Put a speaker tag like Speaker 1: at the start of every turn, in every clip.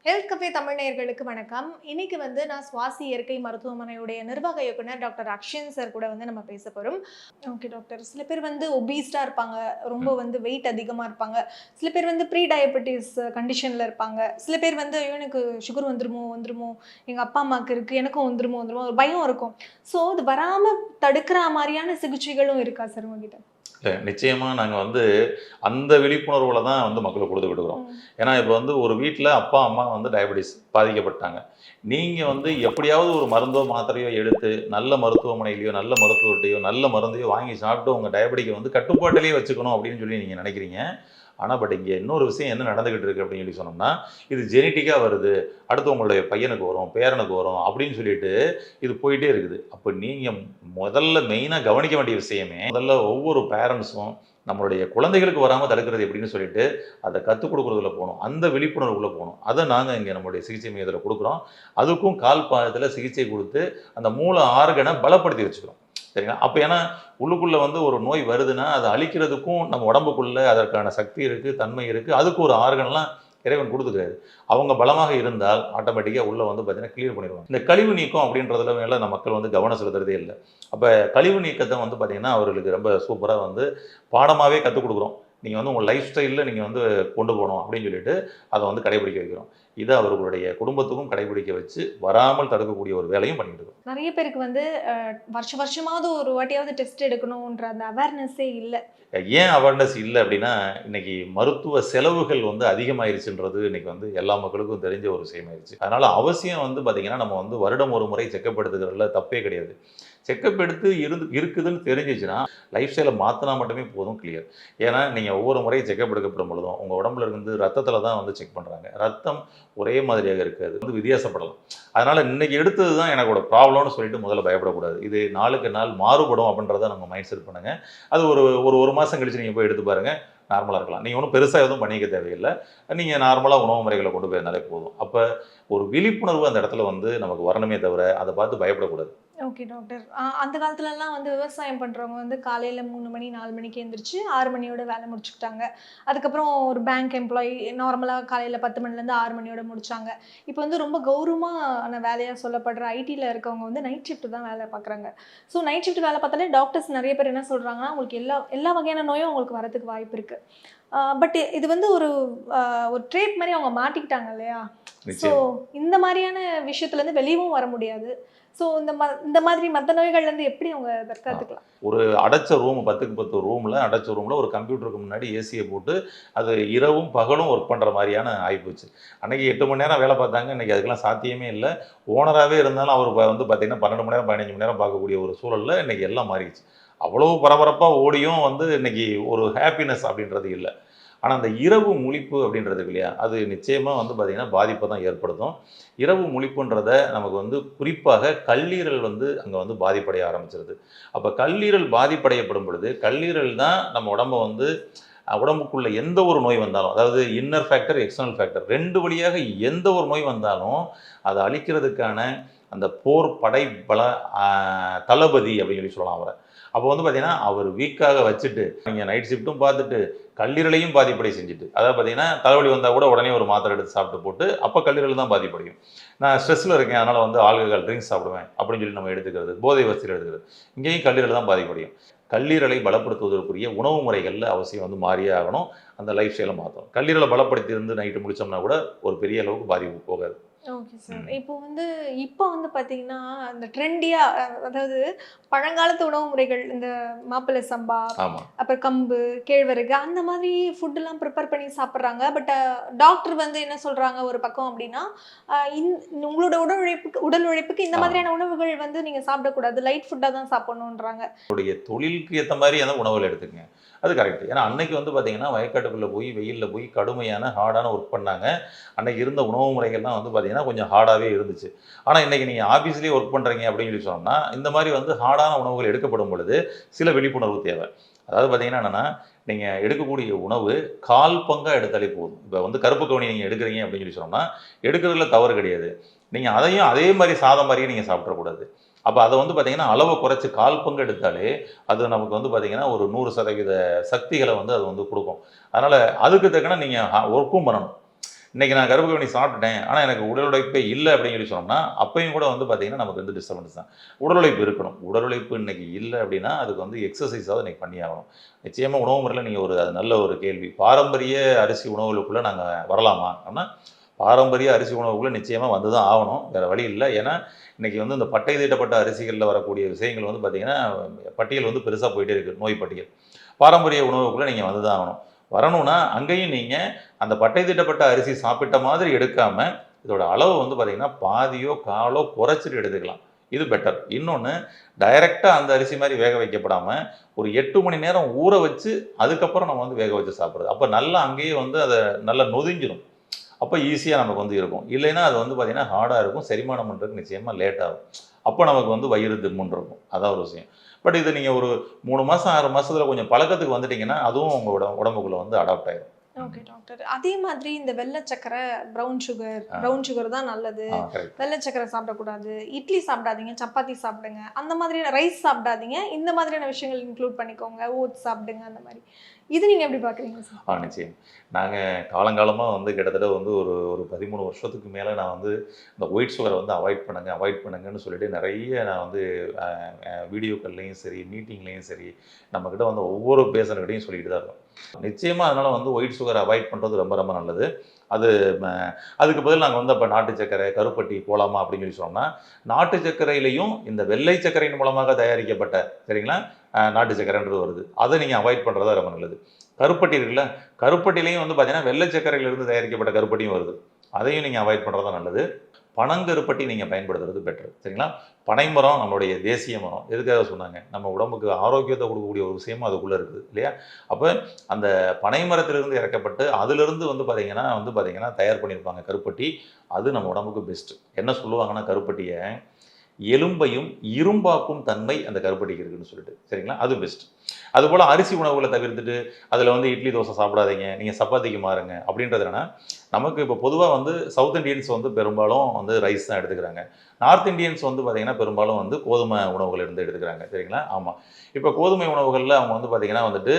Speaker 1: Health cafe Tamil நேயர்களுக்கு வணக்கம். இன்னைக்கு நான் சுவாசி இயற்கை மருத்துவமனையுடைய நிர்வாக இயக்குனர் டாக்டர் அக்ஷன் சார் கூட நம்ம பேச போறோம். ஓகே டாக்டர், சில பேர் ஒபீஸ்டா இருப்பாங்க, ரொம்ப வெயிட் அதிகமா இருப்பாங்க. சில பேர் ப்ரீ டயபெட்டிஸ் கண்டிஷன்ல இருப்பாங்க. சில பேர் ஐயோ எனக்கு சுகர் வந்துருமோ, எங்க அப்பா அம்மாவுக்கு இருக்கு, எனக்கும் வந்துருமோ ஒரு பயம் இருக்கும். ஸோ இது வராம தடுக்கிற மாதிரியான சிகிச்சைகளும் இருக்கா சார் உங்ககிட்ட?
Speaker 2: இல்லை, நிச்சயமாக நாங்கள் அந்த விழிப்புணர்வில் தான் மக்களுக்கு கொடுத்துக்கிட்டு இருக்கிறோம். ஏன்னா இப்போ ஒரு வீட்டில் அப்பா அம்மா டயபெட்டிஸ் பாதிக்கப்பட்டாங்க. நீங்கள் எப்படியாவது ஒரு மருந்தோ மாத்திரையோ எடுத்து நல்ல மருத்துவமனையிலையோ நல்ல மருத்துவர்கிட்டையோ நல்ல மருந்தையோ வாங்கி சாப்பிட்டு உங்கள் டயபெட்டிக்கை கட்டுப்பாட்டிலேயே வச்சுக்கணும் அப்படின்னு சொல்லி நீங்கள் நினைக்கிறீங்க. ஆனால் பட் இங்கே இன்னொரு விஷயம் என்ன நடந்துக்கிட்டு இருக்குது அப்படின்னு சொல்லி சொன்னோம்னா, இது ஜெனட்டிக்காக வருது, அடுத்து உங்களுடைய பையனுக்கு வரும், பேரனுக்கு வரும் அப்படின்னு சொல்லிட்டு இது போயிட்டே இருக்குது. அப்போ நீங்கள் முதல்ல மெயினாக கவனிக்க வேண்டிய விஷயமே, முதல்ல ஒவ்வொரு பேரண்ட்ஸும் நம்மளுடைய குழந்தைகளுக்கு வராமல் தடுக்கிறது எப்படின்னு சொல்லிட்டு அதை கற்றுக் கொடுக்குறதுல போகணும், அந்த விழிப்புணர்வுக்குள்ளே போகணும். அதை நாங்கள் இங்கே நம்மளுடைய சிகிச்சை மையத்தில் கொடுக்குறோம். அதுக்கும் கால் பாதத்தில் சிகிச்சை கொடுத்து அந்த மூல ஆர்கனை பலப்படுத்தி வச்சுக்கிறோம். சரிங்களா? அப்போ ஏன்னா உள்ளுக்குள்ளே ஒரு நோய் வருதுன்னா அதை அழிக்கிறதுக்கும் நம்ம உடம்புக்குள்ளே அதற்கான சக்தி இருக்குது, தன்மை இருக்குது. அதுக்கு ஒரு ஆர்கன்லாம் இறைவன் கொடுத்துக்கிறாரு. அவங்க பலமாக இருந்தால் ஆட்டோமேட்டிக்காக உள்ளே பார்த்தீங்கன்னா கிளியர் பண்ணிடுவாங்க. இந்த கழிவு நீக்கம் அப்படின்றதுல மேலே நம்ம மக்கள் கவனம் செலுத்துறதே இல்லை. அப்போ கழிவு நீக்கத்தை பார்த்தீங்கன்னா அவர்களுக்கு ரொம்ப சூப்பராக பாடமாகவே கற்றுக் கொடுக்குறோம். நீங்கள் உங்கள் லைஃப் ஸ்டைலில் நீங்கள் கொண்டு போகணும் அப்படின்னு சொல்லிட்டு அதை கடைபிடிக்க வைக்கிறோம். இதை அவர்களுடைய குடும்பத்துக்கும் கடைபிடிக்க வச்சு வராமல் தடுக்கக்கூடிய ஒரு வேலையும் பண்ணிட்டு இருக்கோம்.
Speaker 1: நிறைய பேருக்கு வருஷமாவது ஒரு வாட்டியாவது டெஸ்ட் எடுக்கணுன்ற அந்த அவேர்னஸே இல்லை.
Speaker 2: ஏன் அவேர்னஸ் இல்லை அப்படின்னா, இன்னைக்கு மருத்துவ செலவுகள் அதிகமாயிருச்சுன்றது இன்னைக்கு எல்லா மக்களுக்கும் தெரிஞ்ச ஒரு விஷயமாயிருச்சு. அதனால அவசியம் பார்த்தீங்கன்னா நம்ம வருடம் ஒரு முறை செக்கப் எடுத்துக்கிறதுல தப்பே கிடையாது. செக்கப் எடுத்து இருக்குதுன்னு தெரிஞ்சிச்சுன்னா லைஃப் ஸ்டைலை மாற்றினா மட்டுமே போதும், கிளியர். ஏன்னா நீங்கள் ஒவ்வொரு முறையும் செக்கப் எடுக்கப்படும் பொழுதும் உங்கள் உடம்புல இருந்து ரத்தத்தில் தான் செக் பண்ணுறாங்க. ரத்தம் ஒரே மாதிரியாக இருக்காது, வித்தியாசப்படலாம். அதனால் இன்றைக்கி எடுத்தது தான் எனக்கோட ப்ராப்ளம்னு சொல்லிட்டு முதல்ல பயப்படக்கூடாது. இது நாளுக்கு நாள் மாறுபடும் அப்படின்றத நம்ம மைண்ட் செட் பண்ணுங்கள். அது ஒரு மாதம் கழிச்சு நீங்கள் போய் எடுத்து பாருங்கள், நார்மலாக இருக்கலாம். நீங்கள் ஒன்றும் பெருசாக எதுவும் பண்ணிக்க தேவையில்லை. நீங்கள் நார்மலாக உணவு முறைகளை கொண்டு போயிருந்தாலே போதும். அப்போ ஒரு விழிப்புணர்வு அந்த இடத்துல நமக்கு வரணுமே தவிர அதை பார்த்து பயப்படக்கூடாது.
Speaker 1: ஓகே டாக்டர், அந்த காலத்துலலாம் விவசாயம் பண்ணுறவங்க காலையில் 3 மணி 4 மணிக்கு எழுந்திரிச்சு 6 மணியோட வேலை முடிச்சுக்கிட்டாங்க. அதுக்கப்புறம் ஒரு பேங்க் எம்ப்ளாயி நார்மலாக காலையில் 10 மணிலேருந்து 6 மணியோட முடித்தாங்க. இப்போ ரொம்ப கௌரவமான வேலையாக சொல்லப்படுற ஐடியில் இருக்கவங்க நைட் ஷிஃப்ட் தான் வேலை பார்க்குறாங்க. ஸோ நைட் ஷிஃப்ட் வேலை பார்த்தாலே டாக்டர்ஸ் நிறைய பேர் என்ன சொல்கிறாங்கன்னா, உங்களுக்கு எல்லா வகையான நோயும் உங்களுக்கு வரதுக்கு வாய்ப்பு இருக்குது. பட் இது ஒரு ட்ரேட் மாதிரி அவங்க மாட்டிக்கிட்டாங்க இல்லையா? ஸோ இந்த மாதிரியான விஷயத்துலேருந்து வெளியவும் வர முடியாது. ஸோ இந்த மாதிரி மற்ற நோய்கள்லேருந்து எப்படி அவங்க தற்காத்துக்கலாம்?
Speaker 2: ஒரு அடைச்ச ரூம் 10க்கு 10 ரூமில் அடைச்ச ரூமில் ஒரு கம்ப்யூட்டருக்கு முன்னாடி ஏசியை போட்டு அது இரவும் பகலும் ஒர்க் பண்ணுற மாதிரியான ஆகிப்போச்சு. அன்றைக்கி 8 மணி நேரம் வேலை பார்த்தாங்க, இன்றைக்கி அதுக்கெல்லாம் சாத்தியமே இல்லை. ஓனராகவே இருந்தாலும் அவர் பார்த்திங்கன்னா 12 மணி நேரம் 15 மணி நேரம் பார்க்கக்கூடிய ஒரு சூழலில் இன்றைக்கி எல்லாம் மாறிடுச்சு. அவ்வளோ பரபரப்பாக ஓடியும் இன்றைக்கி ஒரு ஹாப்பினஸ் அப்படின்றது இல்லை. ஆனால் அந்த இரவு முழிப்பு அப்படின்றது இல்லையா, அது நிச்சயமாக பார்த்திங்கன்னா பாதிப்பை தான் ஏற்படுத்தும். இரவு முழிப்புன்றதை நமக்கு குறிப்பாக கல்லீரல் அங்கே பாதிப்படைய ஆரம்பிச்சிருது. அப்போ கல்லீரல் பாதிப்படையப்படும் பொழுது கல்லீரல் தான் நம்ம உடம்புக்குள்ள எந்த ஒரு நோய் வந்தாலும், அதாவது இன்னர் ஃபேக்டர் எக்ஸ்டர்னல் ஃபேக்டர் 2 வழியாக எந்த ஒரு நோய் வந்தாலும் அதை அழிக்கிறதுக்கான அந்த போர் படை பல தளபதி அப்படின்னு சொல்லலாம் அவரை. அப்போ பார்த்தீங்கன்னா அவர் வீக்காக வச்சுட்டு நீங்கள் நைட் ஷிஃப்ட்டும் பார்த்துட்டு கல்லீரலையும் பாதிப்படை செஞ்சுட்டு, அதாவது பார்த்தீங்கன்னா தலைவலி வந்தால் கூட உடனே ஒரு மாத்திரை எடுத்து சாப்பிட்டு போட்டு அப்போ கல்லீரல் தான் பாதிப்படையும். நான் ஸ்ட்ரெஸ்ஸில் இருக்கேன் அதனால் ஆல்கஹால் ட்ரிங்க்ஸ் சாப்பிடுவேன் அப்படின்னு சொல்லி நம்ம எடுத்துக்கிறது, போதை வசதியில் எடுத்துக்கிறது, இங்கேயும் கல்லீரல் தான் பாதிப்படையும். கல்லீரலை பலப்படுத்துவதற்குரிய உணவு முறைகளில் அவசியம் மாறியே ஆகணும். அந்த லைஃப் ஸ்டைலை மாற்றணும். கல்லீரலை பலப்படுத்தி இருந்து நைட்டு முடித்தோம்னா கூட ஒரு பெரிய அளவுக்கு பாதிப்பு போகாது.
Speaker 1: Okay sir.
Speaker 2: ம்.
Speaker 1: இப்போ பார்த்தீங்கன்னா, அந்த ட்ரெண்டியா அதாவது பழங்காலத்து உணவு முறைகள், இந்த மாப்பிள்ளை சம்பா,
Speaker 2: ஆமா.
Speaker 1: அப்புறம் கம்பு, கேழ்வரகு அந்த மாதிரி ஃபுட்டுலாம் ப்ரிப்பேர் பண்ணி சாப்பிடுறாங்க. பட் டாக்டர் என்ன சொல்றாங்க ஒரு பக்கம் அப்டின்னா, அ இன் உங்களோட உடல் உழைப்புக்கு இந்த
Speaker 2: ஆமா.
Speaker 1: மாதிரியான உணவுகள் நீங்க சாப்பிடக்கூடாது. லைட் ஃபுட்டா தான் சாப்பிடணுன்றாங்க.
Speaker 2: தொழிலுக்கு ஏத்த மாரி அந்த உணவுகள் எடுத்துக்கங்க. அது கரெக்ட். ஏன்னா அன்னைக்கு வந்து பார்த்தீங்கன்னா, வயக்காட்டுக்குள்ள போய், வெயில்ல போய் கடுமையான ஹார்டான ஒர்க் பண்ணாங்க. அன்னைக்கு இருந்த உணவு முறைகள்லாம் வந்து பார்த்தீங்கன்னா, கொஞ்சம் ஹார்டாவே இருந்துச்சு. ஆனா இன்னைக்கு நீங்க ஆஃபீஸ்லயே ஒர்க் பண்றீங்க அப்படின்னு சொல்லி சொன்னோம்னா, இந்த மாரி வந்து ஹார்டான உணவுகள் எடுக்கப்படும் பொழுது, சில விழிப்புணர்வு தேவை. அதாவது பார்த்தீங்கன்னா என்னன்னா, நீங்க எடுக்கக்கூடிய உணவு 1/4 பங்கா எடுத்தாலே போதும். இப்ப வந்து கருப்பு கவுனி நீங்க எடுக்கிறீங்க அப்படின்னு சொல்லி சொன்னோம்னா, எடுக்கிறதுல தவறு கிடையாது. நீங்க அதையும் அதே மாரி சாதம் மாரியே நீங்க சாப்பிட்றக்கூடாது. அப்ப அத வந்து பார்த்தீங்கன்னா, அளவ குறைச்சு 1/4 பங்கு எடுத்தாலே, அது நமக்கு வந்து பார்த்தீங்கன்னா, ஒரு 100% சக்திகள வந்து அது வந்து குடுக்கும். அதனால அதுக்கு தக்கன நீங்க ஒர்க்கும் பண்ணணும். இன்னைக்கு நான் கருப்பு கவுனி சாப்பிட்டுட்டேன். ஆனா எனக்கு உடல் உழைப்பே இல்ல அப்படின்னு சொல்லி சொன்னோம்னா, அப்பயும் கூட வந்து பார்த்தீங்கன்னா, நமக்கு வந்து டிஸ்டர்பன்ஸ் தான். உடல் உழைப்பு இருக்கணும். உடல் உழைப்பு இன்னைக்கு இல்ல அப்படின்னா, அதுக்கு வந்து எக்ஸர்சைஸாவது இன்னைக்கு பண்ணியே ஆகணும். நிச்சயமா உணவு முறையில நீங்க அது நல்ல ஒரு கேள்வி. பாரம்பரிய அரிசி உணவுகளுக்குள்ள நாங்க வரலாமா? அப்படின்னா, பாரம்பரிய அரிசி உணவுக்குள்ள நிச்சயமா வந்து தான் ஆவணும். வேற வழி இல்ல. ஏன்னா, இன்னைக்கு வந்து இந்த பட்டை தீட்டப்பட்ட அரிசிகள்ல வரக்கூடிய விஷயங்கள் வந்து பார்த்தீங்கன்னா, பட்டியல் வந்து பெருசா போயிட்டே இருக்கு. நோய் பட்டியல். பாரம்பரிய உணவுக்குள்ள நீங்க வந்து தான் ஆகணும். வரணும்னா, அங்கேயும் நீங்க அந்த பட்டை தீட்டப்பட்ட அரிசி சாப்பிட்ட மாதிரி எடுக்காம, இதோட அளவு வந்து பார்த்தீங்கன்னா, பாதியோ, காலோ குறைச்சிட்டு எடுத்துக்கலாம். இது பெட்டர். இன்னொன்னு டைரக்ட்டா அந்த அரிசி மாரி வேக வைக்கப்படாம, ஒரு 8 மணி நேரம் ஊற வச்சு, அதுக்கப்புறம் நம்ம வந்து வேக வச்சு சாப்பிடுறது. அப்ப நல்லா அங்கேயே வந்து அத நல்லா நொதிஞ்சிரும். அப்ப ஈஸியா நமக்கு வந்து இருக்கும். இல்லைன்னா அது வந்து பார்த்தீங்கன்னா, ஹார்டா இருக்கும். செரிமானம் பண்றதுக்கு நிச்சயமா லேட் ஆகும். அப்ப நமக்கு வந்து வயிறு திம்முன்னு இருக்கும். அதான் ஒரு விஷயம். பட் இது நீங்க ஒரு 3 மாசம், 6 மாசத்துல கொஞ்சம் பழக்கத்துக்கு வந்துட்டீங்கன்னா, அதுவும் உங்களோட உடம்புக்குள்ள வந்து அடாப்ட் ஆயிரும். ம்.
Speaker 1: Okay doctor. அதே மாதிரி இந்த வெள்ள சர்க்கரை,
Speaker 2: ஆ,
Speaker 1: ப்ரவுன் சுகர் தான் நல்லது.
Speaker 2: கரெக்ட்.
Speaker 1: வெள்ள சர்க்கரை சாப்பிடக்கூடாது. இட்லி சாப்பிடாதீங்க, சப்பாத்தி சாப்பிடுங்க. அந்த மாதிரியான ரைஸ் சாப்பிடாதீங்க. இந்த மாதிரியான விஷயங்கள் இன்க்ளூட் பண்ணிக்கோங்க. ஓட்ஸ் சாப்பிடுங்க அந்த மாரி. இது நீங்க எப்படி பார்க்குறீங்க சார்?
Speaker 2: நிச்சயம். நாங்க காலங்காலமா வந்து கிட்டத்தட்ட வந்து ஒரு ஒரு 13 வருஷத்துக்கு மேல நான் வந்து இந்த ஒயிட் சுகர வந்து அவாய்ட் பண்ணுங்கன்னு சொல்லிட்டு நெறைய நான் வந்து அ வீடியோக்கள்லயும் சரி, மீட்டிங்லயும் சரி, நம்மகிட்ட வந்து ஒவ்வொரு பேஷண்ட்கிட்டயும் சொல்லிட்டு தான் இருக்கோம். நிச்சயமா அதனால வந்து ஒயிட் சுகர அவாய்ட் பண்றது ரொம்ப ரொம்ப நல்லது. அது ம அதுக்கு பதில் நாங்க வந்து அப்ப நாட்டு சர்க்கரை, கருப்பட்டி போலாமா அப்படின்னு சொல்லி சொன்னோம்னா, நாட்டு சர்க்கரையிலயும் இந்த வெள்ளை சர்க்கரையின் மூலமாக தயாரிக்கப்பட்ட சரிங்களா? நாட்டு சர்க்கரைன்றது வருது. அத நீங்க அவாய்ட் பண்றது தான் ரொம்ப நல்லது. கருப்பட்டி இருக்குல்ல, கருப்பட்டியிலயும் வந்து பார்த்தீங்கன்னா, வெள்ளை சர்க்கரையிலிருந்து தயாரிக்கப்பட்ட கருப்பட்டியும் வருது. அதையும் நீங்க அவாய்ட் பண்றது தான் நல்லது. பனங்கருப்பட்டி நீங்க பயன்படுத்துறது பெட்டர். சரிங்களா? பனைமரம் நம்மளுடைய தேசிய மரம். எதுக்காக சொன்னாங்க? நம்ம உடம்புக்கு ஆரோக்கியத்த குடுக்கக்கூடிய ஒரு விஷயமும் அதுக்குள்ள இருக்குது. இல்லையா? அப்ப அந்த பனை மரத்திலிருந்து இறக்கப்பட்டு, அதிலிருந்து வந்து பார்த்தீங்கன்னா, தயார் பண்ணியிருப்பாங்க கருப்பட்டி. அது நம்ம உடம்புக்கு பெஸ்ட். என்ன சொல்லுவாங்கன்னா, கருப்பட்டிய எலும்பையும் இரும்பாக்கும் தன்மை அந்த கருப்பட்டிக்கு இருக்குன்னு சொல்லிட்டு. சரிங்களா? அது பெஸ்ட். அதுபோல அரிசி உணவுகள தவிர்த்துட்டு, அதில வந்து இட்லி, தோசை சாப்பிடாதீங்க. நீங்க சப்பாத்திக்கு மாறுங்க. அப்படின்றது என்னன்னா, நமக்கு இப்போ பொதுவா வந்து சவுத் இண்டியன்ஸ் வந்து பெரும்பாலும் வந்து ரைஸ் தான் எடுத்துக்கிறாங்க. நார்த் இண்டியன்ஸ் வந்து பார்த்தீங்கன்னா, பெரும்பாலும் வந்து கோதுமை உணவுகள் இருந்து எடுத்துக்கிறாங்க. சரிங்களா? ஆமா. இப்போ கோதுமை உணவுகள்ல அவங்க வந்து பார்த்தீங்கன்னா வந்துட்டு,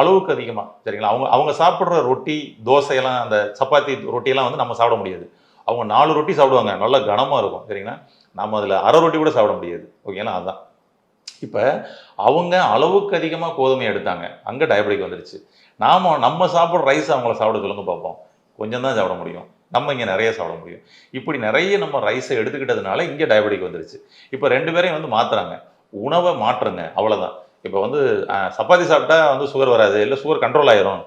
Speaker 2: அளவுக்கு அதிகமா சரிங்களா? அவங்க அவங்க சாப்பிடுற ரொட்டி, தோசையெல்லாம் அந்த சப்பாத்தி ரொட்டியெல்லாம் வந்து நம்ம சாப்பிட முடியாது. அவங்க 4 ரொட்டி சாப்பிடுவாங்க. நல்லா கனமா இருக்கும். சரிங்களா? நம்ம அதில 1/2 ரொட்டி கூட சாப்பிட முடியாது. ஓகேங்களா? அதான். இப்ப அவங்க அளவுக்கு அதிகமா கோதுமை எடுத்தாங்க. அங்க டயபெடிக் வந்துருச்சு. நம்ம சாப்பிடுற ரைஸ் அவங்கள சாப்பிட சொல்லுங்க பார்ப்போம். கொஞ்சம் தான் சாப்பிட முடியும். நம்ம இங்க நெறைய சாப்பிட முடியும். இப்படி நெறைய நம்ம ரைஸ எடுத்துக்கிட்டதுனால இங்க டயபெடிக் வந்துருச்சு. இப்ப 2 பேரையும் வந்து மாத்துறாங்க. உணவ மாற்றுங்க. அவ்வளதான். இப்ப வந்து சப்பாத்தி சாப்பிட்டா வந்து சுகர் வராது. இல்ல சுகர் கண்ட்ரோல் ஆயிரும்.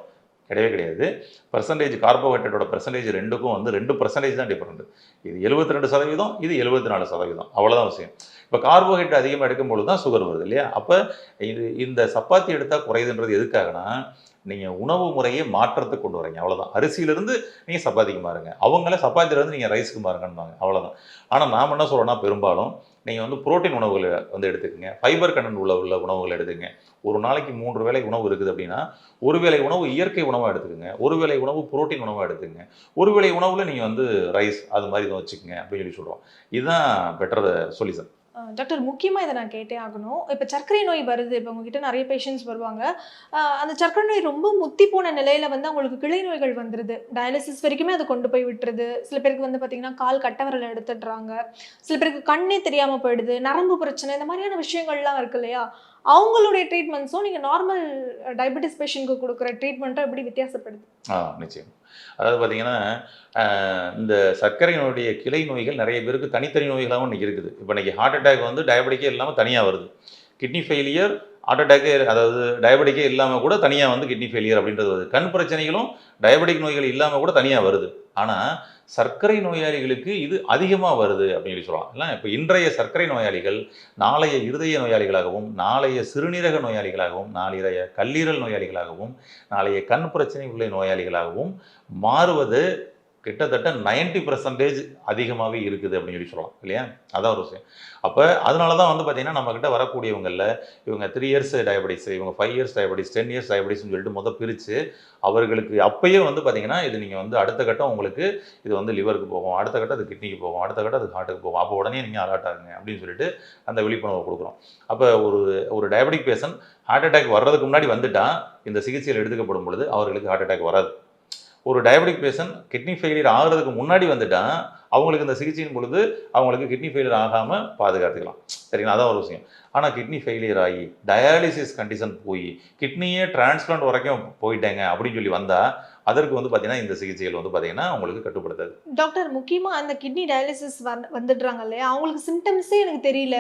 Speaker 2: கிடையவே கிடையாது. பெர்சன்டேஜ் கார்போஹைட்ரேட்டோட பெர்சன்டேஜ் 2க்கும் வந்து 2% தான் டிஃபரெண்ட். இது 72% இது 74% அவ்வளோதான் விஷயம். இப்போ கார்போஹைட்ரேட் அதிகமா எடுக்கும்பொழுது தான் சுகர் வருது இல்லையா? அப்ப இந்த சப்பாத்தி எடுத்தா குறையுதுன்றது எதுக்காகன்னா, நீங்க உணவு முறையை மாற்றத்துக்கு கொண்டு வரீங்க. அவ்வளோதான். அரிசியிலிருந்து நீங்க சப்பாத்திக்கு மாறுங்க. அவங்கள சப்பாத்தியிலிருந்து நீங்க ரைஸ்க்கு மாறுங்கன்னுவாங்க. அவ்வளோதான். ஆனா நாம என்ன சொல்றோம்னா பெரும்பாலும், நீங்க வந்து புரோட்டீன் உணவுகள வந்து எடுத்துக்கங்க. ஃபைபர் கன்டென்ட் உள்ள உணவுகள எடுத்துக்கங்க. ஒரு நாளைக்கு 3 வேளை உணவு இருக்குது அப்படின்னா, ஒரு வேளை உணவு இயற்கை உணவா எடுத்துக்கங்க. ஒரு வேளை உணவு புரோட்டீன் உணவா எடுத்துக்கங்க. ஒரு வேளை உணவுல நீங்க வந்து ரைஸ் அது மாரி வச்சுக்கங்க அப்படின்னு சொல்லி சொல்றோம். இதுதான் பெட்டர் சொல்யூஷன்.
Speaker 1: டாக்டர், முக்கியமா இத நான் கேட்டே ஆகணும். இப்ப சர்க்கரை நோய் வருது. இப்ப உங்ககிட்ட நெறைய பேஷண்ட்ஸ் வருவாங்க. அந்த சர்க்கரை நோய் ரொம்ப முத்தி போன நிலையில அவங்களுக்கு கிளை நோய்கள் வந்துருது. டயாலிசிஸ் வரைக்குமே அது கொண்டு போய் விட்டுருது. சில பேருக்கு பார்த்தீங்கன்னா, கால் கட்டை விரல எடுத்துடுறாங்க. சில பேருக்கு கண்ணே தெரியாம போயிடுது. நரம்பு பிரச்சனை இந்த மாதிரியான விஷயங்கள்லாம் இருக்கு இல்லையா? அவங்களுடைய ட்ரீட்மெண்ட்ஸும் நீங்க நார்மல் டயபெட்டிஸ் பேஷண்ட்க்கு குடுக்குற ட்ரீட்மெண்ட்டும் எப்படி வித்தியாசப்படுது?
Speaker 2: நிச்சயம். அதாவது பார்த்தீங்கன்னா இந்த சர்க்கரை நோயுடைய கிளை நோய்கள் நிறைய பேருக்கு தனித்தனி நோய்களாகவும் இன்றைக்கி இருக்குது. இப்போ இன்றைக்கி ஹார்ட் அட்டாக் வந்து டயபெட்டிக்கே இல்லாமல் தனியாக வருது. கிட்னி ஃபெயிலியர் ஹார்ட் அட்டாக்கே, அதாவது டயபெட்டிக்கே இல்லாமல் கூட தனியாக வந்து கிட்னி ஃபெயிலியர் அப்படின்றது வருது. கண் பிரச்சனைகளும் டயபெட்டிக் நோய்கள் இல்லாமல் கூட தனியாக வருது. ஆனால் சர்க்கரை நோயாளிகளுக்கு இது அதிகமாக வருது அப்படின்னு சொல்லி சொல்லலாம். இல்லை, இப்போ இன்றைய சர்க்கரை நோயாளிகள் நாளைய இருதய நோயாளிகளாகவும், நாளைய சிறுநீரக நோயாளிகளாகவும், நாளைய கல்லீரல் நோயாளிகளாகவும், நாளைய கண் பிரச்சனை உள்ள நோயாளிகளாகவும் மாறுவது கிட்டத்தட்ட 90% அதிகமாகவே இருக்குது அப்படின்னு சொல்லி சொல்லலாம் இல்லையா? அதான் ஒரு விஷயம். அப்போ அதனால தான் வந்து பார்த்தீங்கன்னா நம்மக்கிட்ட வரக்கூடியவங்களில் இவங்க 3 இயர்ஸ் டயபெட்டிஸ், இவங்க 5 இயர்ஸ் டயபெட்டிஸ், 10 இயர்ஸ் டயபெட்டிஸ்னு சொல்லிட்டு பிரித்து அவர்களுக்கு அப்பயே வந்து பார்த்தீங்கன்னா இது நீங்கள் வந்து அடுத்த கட்டம் உங்களுக்கு இது வந்து லிவருக்கு போகும், அடுத்த கட்டம் அது கிட்னிக்கு போகும், அடுத்த கட்டம் அது ஹார்ட்டுக்கு போகும், அப்போ உடனே நீங்கள் அலர்ட் ஆகுங்க அப்படின்னு சொல்லிட்டு அந்த விழிப்புணர்வு கொடுக்குறோம். அப்போ ஒரு டயபெட்டிக் பேஷண்ட் ஹார்ட் அட்டாக் வர்றதுக்கு முன்னாடி வந்துட்டால் இந்த சிகிச்சையில் எடுத்துக்கப்படும் பொழுது அவர்களுக்கு ஹார்ட் அட்டாக் வராது. ஒரு டயபெட்டிக் பேஷண்ட் கிட்னி ஃபெயிலியர் ஆகிறதுக்கு முன்னாடி வந்துட்டால் அவங்களுக்கு இந்த சிகிச்சையின் பொழுது அவங்களுக்கு கிட்னி ஃபெயிலியர் ஆகாமல் பாதுகாத்துக்கலாம். சரிங்களா? அதான் ஒரு விஷயம். ஆனால் கிட்னி ஃபெயிலியர் ஆகி டயாலிசிஸ் கண்டிஷன் போய் கிட்னியே டிரான்ஸ்பிளான்ட் வரைக்கும் போயிட்டேங்க அப்படின்னு சொல்லி வந்தால் அதற்கு வந்து பார்த்தீங்கன்னா இந்த சிகிச்சைகள் வந்து பார்த்தீங்கன்னா உங்களுக்கு கட்டுப்படுத்தாது.
Speaker 1: டாக்டர், முக்கியமா அந்த கிட்னி டயாலிசிஸ் வந்துடுறாங்க இல்லையா, அவங்களுக்கு சிம்டம்ஸே எனக்கு தெரியல.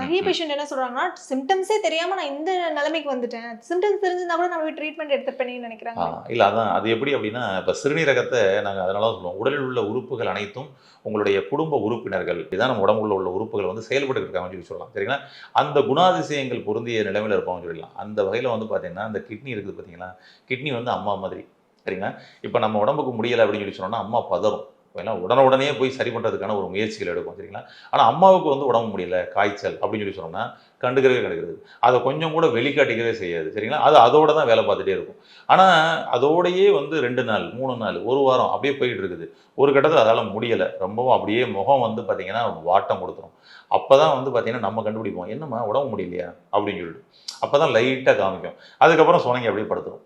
Speaker 1: நிறைய பேஷண்ட் என்ன சொல்றாங்கன்னா, சிம்டம்ஸே தெரியாம நான் இந்த நிலைமைக்கு வந்துட்டேன், சிம்டம்ஸ் தெரிஞ்சிருந்தா கூட நம்ம ட்ரீட்மெண்ட் எடுத்துப்பேன்னு நினைக்கிறாங்க.
Speaker 2: இல்லை, அதான் அது எப்படி அப்படின்னா, இப்போ சிறுநீரகத்தை நாங்கள் அதனால சொல்லுவோம், உடலில் உள்ள உறுப்புகள் அனைத்தும் உங்களுடைய குடும்ப உறுப்பினர்கள், இதான் நம்ம உடம்புல உள்ள உறுப்புகள் வந்து செயல்பட்டு இருக்காங்கன்னு சொல்லி சொல்லலாம். சரிங்களா? அந்த குணாதிசயங்கள் பொருந்திய நிலைமையில் இருப்பாங்கன்னு சொல்லலாம். அந்த வகையில் வந்து பார்த்தீங்கன்னா அந்த கிட்னி இருக்குது பார்த்தீங்களா, கிட்னி வந்து அம்மா மாதிரி. சரிங்களா? இப்போ நம்ம உடம்புக்கு முடியலை அப்படின்னு சொல்லி சொன்னோம்னா அம்மா பதறும். ஏன்னா உடனே போய் சரி பண்ணுறதுக்கான ஒரு முயற்சிகள் எடுக்கும். சரிங்களா? ஆனால் அம்மாவுக்கு வந்து உடம்பு முடியல, காய்ச்சல் அப்படின்னு சொல்லி சொன்னோம்னா கண்டுக்கிறவே கிடைக்கிறது. அதை கொஞ்சம் கூட வெளிக்காட்டிக்கவே செய்யாது. சரிங்களா? அது அதோட தான் வேலை பார்த்துட்டே இருக்கும். ஆனால் அதோடையே வந்து 2 நாள் 3 நாள் 1 வாரம் அப்படியே போயிட்டு இருக்குது. ஒரு கட்டத்தில் அதால் முடியலை, ரொம்பவும் அப்படியே முகம் வந்து பார்த்தீங்கன்னா வாட்டம் கொடுத்துரும். அப்போ தான் வந்து பார்த்தீங்கன்னா நம்ம கண்டுபிடிப்போம், என்னம்மா உடம்பு முடியலையா அப்படின்னு சொல்லிட்டு. அப்போ தான் லைட்டாக காமிக்கும். அதுக்கப்புறம் சொன்னங்க அப்படியே படுத்துரும்.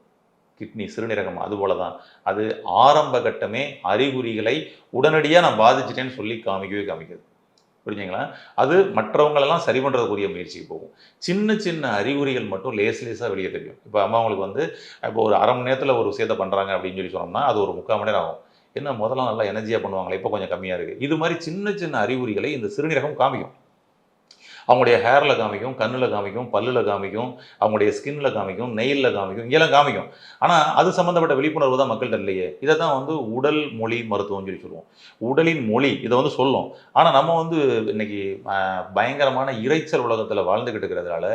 Speaker 2: கிட்னி சிறுநீரகம் அதுபோல தான். அது ஆரம்ப கட்டமே அறிகுறிகளை உடனடியாக நான் பாதிச்சிட்டேன்னு சொல்லி காமிக்காது. புரிஞ்சுங்களா? அது மற்றவங்களெல்லாம் சரி பண்ணுறதுக்குரிய முயற்சிக்கு போகும். சின்ன சின்ன அறிகுறிகள் மட்டும் லேசாக வெளியே தெரியும். இப்போ அம்மாவங்களுக்கு வந்து இப்போ ஒரு அரை மணி நேரத்தில் ஒரு விஷயத்தை பண்ணுறாங்க அப்படின்னு சொல்லி சொன்னோம்னா அது ஒரு 3/4 மணி நேரம் ஆகும். என்ன முதல்ல நல்லா எனர்ஜியாக பண்ணுவாங்களே, இப்போ கொஞ்சம் கம்மியாக இருக்குது. இது மாதிரி சின்ன சின்ன அறிகுறிகளை இந்த சிறுநீரகம் காமிக்கும். அவங்களுடைய ஹேரில் காமிக்கும், கண்ணில் காமிக்கும், பல்லில் காமிக்கும், அவங்களுடைய ஸ்கின்னில் காமிக்கும், நெயிலில் காமிக்கும், இங்கெல்லாம் காமிக்கும். ஆனால் அது சம்மந்தப்பட்ட விழிப்புணர்வு தான் மக்கள்கிட்ட இல்லையே. இதை தான் வந்து உடல் மொழி மருத்துவம்னு சொல்லி சொல்லுவோம். உடலின் மொழி இதை வந்து சொல்லும். ஆனால் நம்ம வந்து இன்னைக்கு பயங்கரமான இரைச்சல் உலகத்தில் வாழ்ந்துக்கிட்டு இருக்கிறதுனால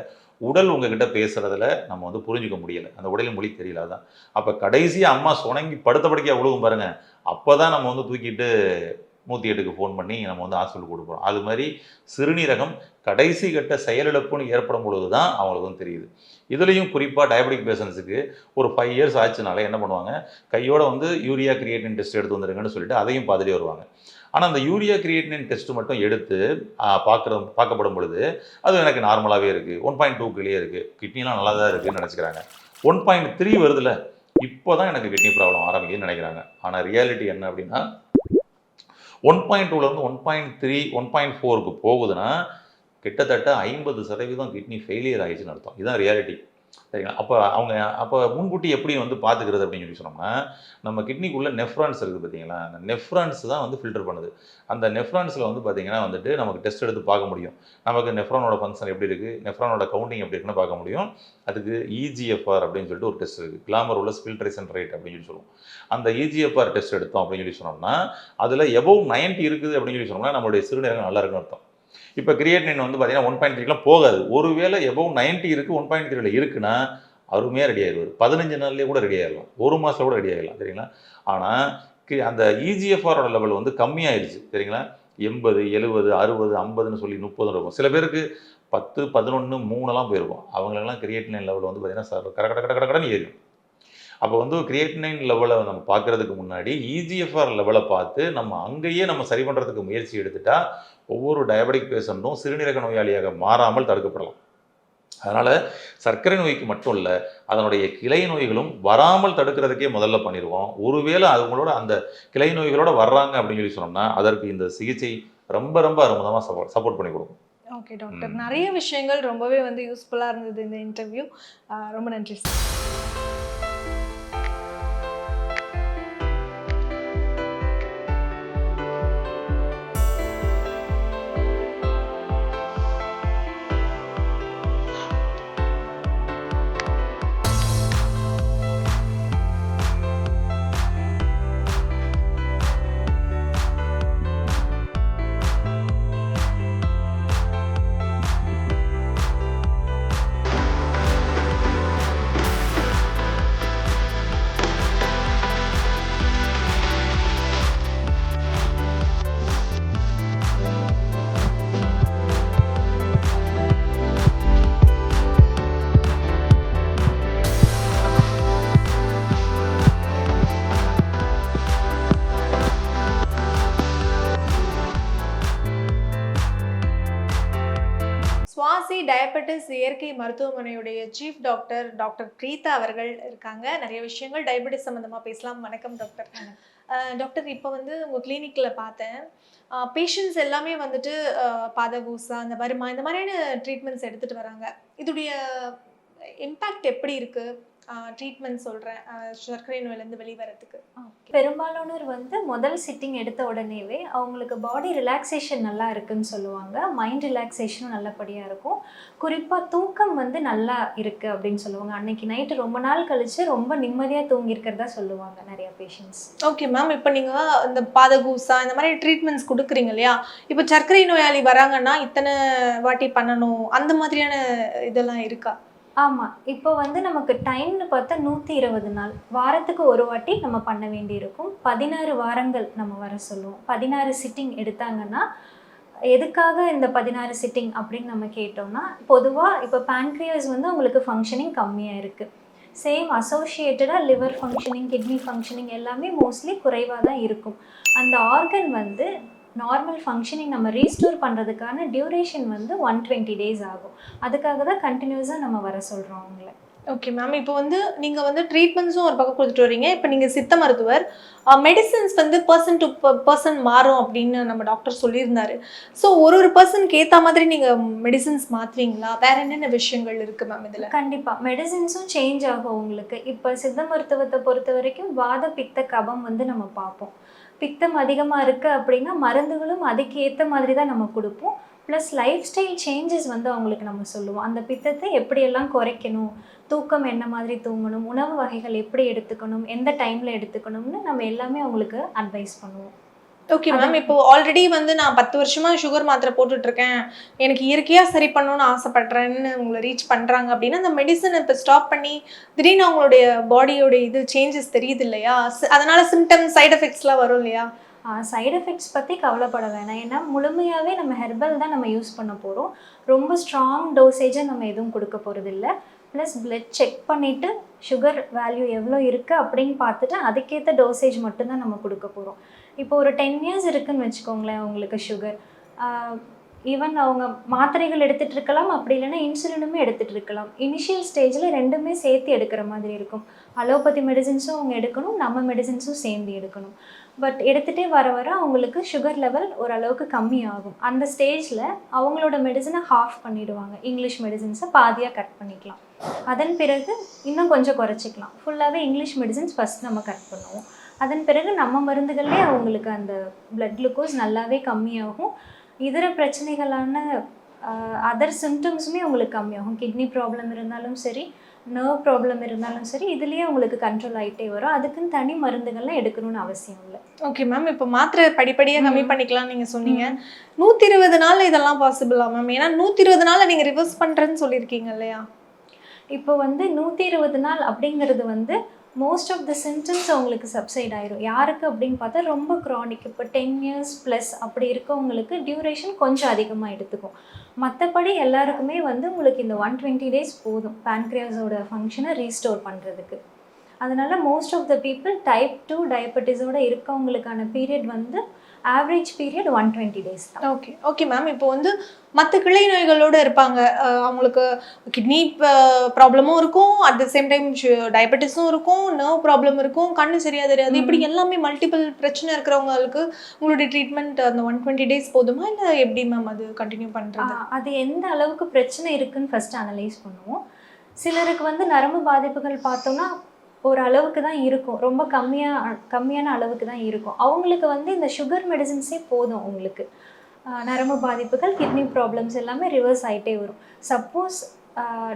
Speaker 2: உடல் உங்ககிட்ட பேசுறதுல நம்ம வந்து புரிஞ்சுக்க முடியலை. அந்த உடலின் மொழி தெரியல. தான் அப்போ கடைசியாக அம்மா சுணங்கி படுத்த படுக்கையாக விழுகும் பாருங்க, அப்போ தான் நம்ம வந்து தூக்கிட்டு 108க்கு ஃபோன் பண்ணி நம்ம வந்து ஹாஸ்பிட்டல் கொடுக்குறோம். அது மாதிரி சிறுநீரகம் கடைசி கட்ட செயலிழப்புன்னு ஏற்படும் பொழுது தான் அவங்களுக்கு வந்து தெரியுது. இதுலேயும் குறிப்பாக டயபெட்டிக் பேஷண்ட்ஸுக்கு ஒரு 5 இயர்ஸ் ஆச்சுனால என்ன பண்ணுவாங்க, கையோட வந்து யூரியா கிரியேட்டின் டெஸ்ட் எடுத்து வந்துருங்கன்னு சொல்லிட்டு அதையும் பார்த்துட்டே வருவாங்க. ஆனால் அந்த யூரியா கிரியேட்டின் டெஸ்ட் மட்டும் எடுத்து பார்க்கப்படும் பொழுது அது எனக்கு நார்மலாகவே இருக்குது, 1.2 இருக்குது, கிட்னிலாம் நல்லா தான் இருக்குதுன்னு நினச்சிக்கிறாங்க. 1.3 வருதுல்ல, இப்போ தான் எனக்கு கிட்னி ப்ராப்ளம் ஆரம்பிக்குதுன்னு நினைக்கிறாங்க. ஆனால் ரியாலிட்டி என்ன அப்படின்னா 1.2லேருந்து 1.3 1.4க்கு போகுதுன்னா கிட்டத்தட்ட 50% கிட்னி ஃபெயிலியர் ஆகிடுச்சுன்னு அர்த்தம். இதுதான் ரியாலிட்டி. சரிங்களா? அப்போ முன்கூட்டி எப்படி வந்து பார்த்துக்கிறது அப்படின்னு சொல்லி சொன்னோம்னா, நம்ம கிட்னிக்குள்ளே நெஃப்ரான்ஸ் இருக்குது பார்த்தீங்களா, அந்த நெஃப்ரான்ஸ் தான் வந்து ஃபில்டர் பண்ணுது. அந்த நெஃப்ரான்ஸில் வந்து பார்த்தீங்கன்னா வந்துட்டு நமக்கு டெஸ்ட் எடுத்து பார்க்க முடியும். நமக்கு நெஃப்ரானோட ஃபங்க்ஷன் எப்படி இருக்குது, நெஃப்ரானோட கவுண்டிங் எப்படி இருக்குன்னு பார்க்க முடியும். அதுக்கு EGFR அப்படின்னு சொல்லிட்டு ஒரு டெஸ்ட் இருக்குது, கிளாமருலஸ் ஃபில்ட்ரேஷன் ரேட் அப்படின்னு சொல்லி சொல்லுவோம். அந்த EGFR டெஸ்ட் எடுத்தோம் அப்படின்னு சொல்லி சொன்னோம்னா அதில் எபோவ் 90 இருக்குது அப்படின்னு சொல்லி சொன்னோம்னா நம்மளுடைய சிறுநீரகம் நல்லா இருக்குன்னு அர்த்தம். இப்போ கிரியேட்டினின் வந்து பார்த்தீங்கன்னா 1.3க்குலாம் போகாது. ஒருவேளை எபோவ் 90 இருக்குது 1.3ல இருக்குன்னா அருமையாக ரெடி ஆயிடுவார். 15 நாள்லேயே கூட ரெடி ஆகிடலாம், 1 மாதத்தில் கூட ரெடி ஆகிடலாம். சரிங்களா? ஆனால் அந்த EGFRோட லெவல் வந்து கம்மியாயிருச்சு. சரிங்களா? 80 70 60 50ன்னு சொல்லி 30 இருக்கும். சில பேருக்கு 10 11 3 போயிருக்கும். அவங்களெல்லாம் கிரியேட்டினின் லெவல் வந்து பார்த்தீங்கன்னா கடன்னு ஏறிடும். அப்போ வந்து கிரியேட்டினின் லெவலை நம்ம பார்க்குறதுக்கு முன்னாடி EGFR லெவலை பார்த்து நம்ம அங்கேயே நம்ம சரி பண்ணுறதுக்கு முயற்சி எடுத்துட்டா ஒவ்வொரு டயபெட்டிக் பேஷண்ட்டும் சிறுநீரக நோயாளியாக மாறாமல் தடுக்கப்படலாம். அதனால் சர்க்கரை நோய்க்கு மட்டும் இல்லை, அதனுடைய கிளை நோய்களும் வராமல் தடுக்கிறதுக்கே முதல்ல பண்ணிடுவோம். ஒருவேளை அவங்களோட அந்த கிளை நோய்களோட வர்றாங்க அப்படின்னு சொல்லி சொன்னோம்னா அதற்கு இந்த சிகிச்சை ரொம்ப ரொம்ப அற்புதமாக சப்போர்ட் பண்ணி கொடுக்கும்.
Speaker 1: ஓகே டாக்டர், நிறைய விஷயங்கள் ரொம்பவே வந்து யூஸ்ஃபுல்லாக இருந்தது இந்த இன்டர்வியூ. ரொம்ப நன்றி சார். டயபெட்டிஸ் இயற்கை மருத்துவமனையுடைய சீஃப் டாக்டர் டாக்டர் பிரீதா அவர்கள் இருக்காங்க. நிறைய விஷயங்கள் டயபெட்டிஸ் சம்மந்தமா பேசலாம். வணக்கம் டாக்டர். டாக்டர், இப்போ வந்து உங்க கிளினிக்ல பார்த்தேன். பேஷண்ட்ஸ் எல்லாமே வந்துட்டு பாதகூசா, அந்த வருமா இந்த மாதிரியான ட்ரீட்மெண்ட்ஸ் எடுத்துட்டு வராங்க. இதுடைய இம்பேக்ட் எப்படி இருக்கு? ட்ரீட்மெண்ட் சொல்றேன், சர்க்கரை நோயிலேருந்து வெளிவரத்துக்கு.
Speaker 3: பெரும்பாலானோர் வந்து முதல் சிட்டிங் எடுத்த உடனேவே அவங்களுக்கு பாடி ரிலாக்ஸேஷன் நல்லா இருக்குன்னு சொல்லுவாங்க. மைண்ட் ரிலாக்ஸேஷனும் நல்லபடியாக இருக்கும். குறிப்பாக தூக்கம் வந்து நல்லா இருக்குது அப்படின்னு சொல்லுவாங்க. அன்னைக்கு நைட்டு ரொம்ப நாள் கழித்து ரொம்ப நிம்மதியாக தூங்கியிருக்கிறதா சொல்லுவாங்க நிறைய பேஷண்ட்ஸ்.
Speaker 1: ஓகே மேம், இப்போ நீங்கள் இந்த பாதகூசா இந்த மாதிரி ட்ரீட்மெண்ட்ஸ் கொடுக்குறீங்க இல்லையா? இப்போ சர்க்கரை நோயாளி வராங்கன்னா இத்தனை வாட்டி பண்ணணும், அந்த மாதிரியான இதெல்லாம் இருக்கா?
Speaker 3: ஆமாம், இப்போ வந்து நமக்கு டைம்னு பார்த்தா 120 நாள், வாரத்துக்கு ஒரு வாட்டி நம்ம பண்ண வேண்டியிருக்கும். 16 வாரங்கள் நம்ம வர சொல்லுவோம். 16 சிட்டிங் எடுத்தாங்கன்னா எதுக்காக இந்த 16 சிட்டிங் அப்படின்னு நம்ம கேட்டோம்னா, பொதுவாக இப்போ பேன்க்ரியாஸ் வந்து உங்களுக்கு ஃபங்க்ஷனிங் கம்மியாக இருக்குது. சேம் அசோசியேட்டடாக லிவர் ஃபங்க்ஷனிங், கிட்னி ஃபங்க்ஷனிங் எல்லாமே மோஸ்ட்லி குறைவாக தான் இருக்கும். அந்த ஆர்கன் வந்து நார்மல் ஃபங்க்ஷனிங் நம்ம ரீஸ்டோர் பண்ணுறதுக்கான டியூரேஷன் வந்து 120 டேஸ் ஆகும். அதுக்காக தான் கண்டினியூஸாக நம்ம வர சொல்கிறோம் அவங்கள.
Speaker 1: ஓகே மேம், இப்போ வந்து நீங்கள் வந்து ட்ரீட்மெண்ட்ஸும் ஒரு பக்கம் கொடுத்துட்டு வரீங்க. இப்போ நீங்கள் சித்த மருத்துவர், மெடிசன்ஸ் வந்து பர்சன் டு பர்சன் மாறும் அப்படின்னு நம்ம டாக்டர் சொல்லியிருந்தாரு. ஸோ ஒரு பர்சனுக்கு ஏற்ற மாதிரி நீங்கள் மெடிசன்ஸ் மாற்றுவீங்களா? வேறு என்னென்ன விஷயங்கள் இருக்குது மேம் இதில்?
Speaker 3: கண்டிப்பாக மெடிசன்ஸும் சேஞ்ச் ஆகும் உங்களுக்கு. இப்போ சித்த மருத்துவத்தை பொறுத்த வரைக்கும் வாத பித்த கபம் வந்து நம்ம பார்ப்போம். பித்தம் அதிகமாக இருக்குது அப்படின்னா மருந்துகளும் அதுக்கு ஏற்ற மாதிரி தான் நம்ம கொடுப்போம். ப்ளஸ் லைஃப் ஸ்டைல் சேஞ்சஸ் வந்து அவங்களுக்கு நம்ம சொல்லுவோம். அந்த பித்தத்தை எப்படியெல்லாம் குறைக்கணும், தூக்கம் என்ன மாதிரி தூங்கணும், உணவு வகைகள் எப்படி எடுத்துக்கணும், எந்த டைமில் எடுத்துக்கணும்னு நம்ம எல்லாமே அவங்களுக்கு அட்வைஸ் பண்ணுவோம்.
Speaker 1: ஓகே மேம், இப்போ ஆல்ரெடி வந்து நான் 10 வருஷமா சுகர் மாத்திரை போட்டுட்ருக்கேன், எனக்கு இயற்கையாக சரி பண்ணணும்னு ஆசைப்பட்றேன்னு உங்களை ரீச் பண்ணுறாங்க அப்படின்னா, அந்த மெடிசனை இப்போ ஸ்டாப் பண்ணி திடீர்னு அவங்களுடைய பாடியோட இது சேஞ்சஸ் தெரியுது இல்லையா? அதனால சிம்டம்ஸ், சைட் எஃபெக்ட்ஸ்லாம் வரும் இல்லையா?
Speaker 3: சைடு எஃபெக்ட்ஸ் பற்றி கவலைப்பட வேணாம். ஏன்னா முழுமையாகவே நம்ம ஹெர்பல் தான் நம்ம யூஸ் பண்ண போகிறோம். ரொம்ப ஸ்ட்ராங் டோசேஜை நம்ம எதுவும் கொடுக்க போகிறது இல்லை. ப்ளஸ் பிளட் செக் பண்ணிவிட்டு சுகர் வேல்யூ எவ்வளோ இருக்குது அப்படின்னு பார்த்துட்டு அதுக்கேற்ற டோசேஜ் மட்டும்தான் நம்ம கொடுக்க போகிறோம். இப்போ ஒரு 10 இயர்ஸ் இருக்குதுன்னு வச்சுக்கோங்களேன் அவங்களுக்கு சுகர். ஈவன் அவங்க மாத்திரைகள் எடுத்துகிட்டு இருக்கலாம், அப்படி இல்லைன்னா இன்சுலினுமே எடுத்துகிட்டு இருக்கலாம். இனிஷியல் ஸ்டேஜில் ரெண்டுமே சேர்த்து எடுக்கிற மாதிரி இருக்கும். அலோபதி மெடிசின்ஸும் அவங்க எடுக்கணும், நம்ம மெடிசின்ஸும் சேர்ந்து எடுக்கணும். பட் எடுத்துகிட்டே வர வர அவங்களுக்கு சுகர் லெவல் ஓரளவுக்கு கம்மி ஆகும். அந்த ஸ்டேஜில் அவங்களோட மெடிசனை ஹாஃப் பண்ணிவிடுவாங்க. இங்கிலீஷ் மெடிசின்ஸை பாதியாக கட் பண்ணிக்கலாம். அதன் பிறகு இன்னும் கொஞ்சம் குறைச்சிக்கலாம். ஃபுல்லாகவே இங்கிலீஷ் மெடிசின்ஸ் ஃபஸ்ட் நம்ம கட் பண்ணுவோம். அதன் பிறகு நம்ம மருந்துகள்லேயே அவங்களுக்கு அந்த பிளட் குளுக்கோஸ் நல்லாவே கம்மியாகும். இதர பிரச்சனைகளான அதர் சிம்டம்ஸுமே உங்களுக்கு கம்மியாகும். கிட்னி ப்ராப்ளம் இருந்தாலும் சரி, நர்வ் ப்ராப்ளம் இருந்தாலும் சரி, இதுலேயே உங்களுக்கு கண்ட்ரோல் ஆகிட்டே வரும். அதுக்குன்னு தனி மருந்துகள்லாம் எடுக்கணும்னு அவசியம் இல்லை.
Speaker 1: ஓகே மேம், இப்போ மாத்திரை படிப்படியாக கம்மி பண்ணிக்கலாம்னு நீங்கள் சொன்னீங்க. 120 நாளில் இதெல்லாம் பாசிபிளா மேம்? ஏன்னா 120 நாளில் நீங்கள் ரிவர்ஸ் பண்ணுறேன்னு சொல்லியிருக்கீங்க இல்லையா?
Speaker 3: இப்போ வந்து 120 நாள் அப்படிங்கிறது வந்து மோஸ்ட் ஆஃப் த சிம்டம்ஸ் அவங்களுக்கு சப்சைட் ஆயிரும். யாருக்கு அப்படின்னு பார்த்தா ரொம்ப க்ரானிக், இப்போ 10 இயர்ஸ் ப்ளஸ் அப்படி இருக்கவங்களுக்கு டியூரேஷன் கொஞ்சம் அதிகமாக எடுத்துக்கும். மற்றபடி எல்லாருக்குமே வந்து உங்களுக்கு இந்த 120 டேஸ் போதும் பேன்க்ரியாஸோட ஃபங்க்ஷனை ரீஸ்டோர் பண்ணுறதுக்கு. அதனால் most of the people type 2 டயபெட்டிஸோடு இருக்கவங்களுக்கான பீரியட் வந்து ஆவரேஜ் பீரியட் 120 டேஸ் தான்.
Speaker 1: ஓகே மேம், இப்போ வந்து மற்ற கிளை நோய்களோடு இருப்பாங்க, அவங்களுக்கு கிட்னி ப்ராப்ளமும் இருக்கும், அட் த சேம் டைம் டயபெட்டிஸும் இருக்கும், நர்வ் ப்ராப்ளம் இருக்கும், கண்ணு சரியாக தெரியாது, இப்படி எல்லாமே மல்டிபிள் பிரச்சனை இருக்கிறவங்களுக்கு உங்களுடைய ட்ரீட்மெண்ட் அந்த 120 டேஸ் போதுமா, இல்லை எப்படி மேம் அது கண்டினியூ பண்ணுறது?
Speaker 3: அது எந்த அளவுக்கு பிரச்சனை இருக்குதுன்னு ஃபஸ்ட்டு அனலைஸ் பண்ணுவோம். சிலருக்கு வந்து நரம்பு பாதிப்புகள் பார்த்தோம்னா ஒரு அளவுக்கு தான் இருக்கும், ரொம்ப கம்மியான அளவுக்கு தான் இருக்கும். அவங்களுக்கு வந்து இந்த சுகர் மெடிசின்ஸே போதும். அவங்களுக்கு நரம்பு பாதிப்புகள், கிட்னி ப்ராப்ளம்ஸ் எல்லாமே ரிவர்ஸ் ஆகிட்டே வரும். சப்போஸ்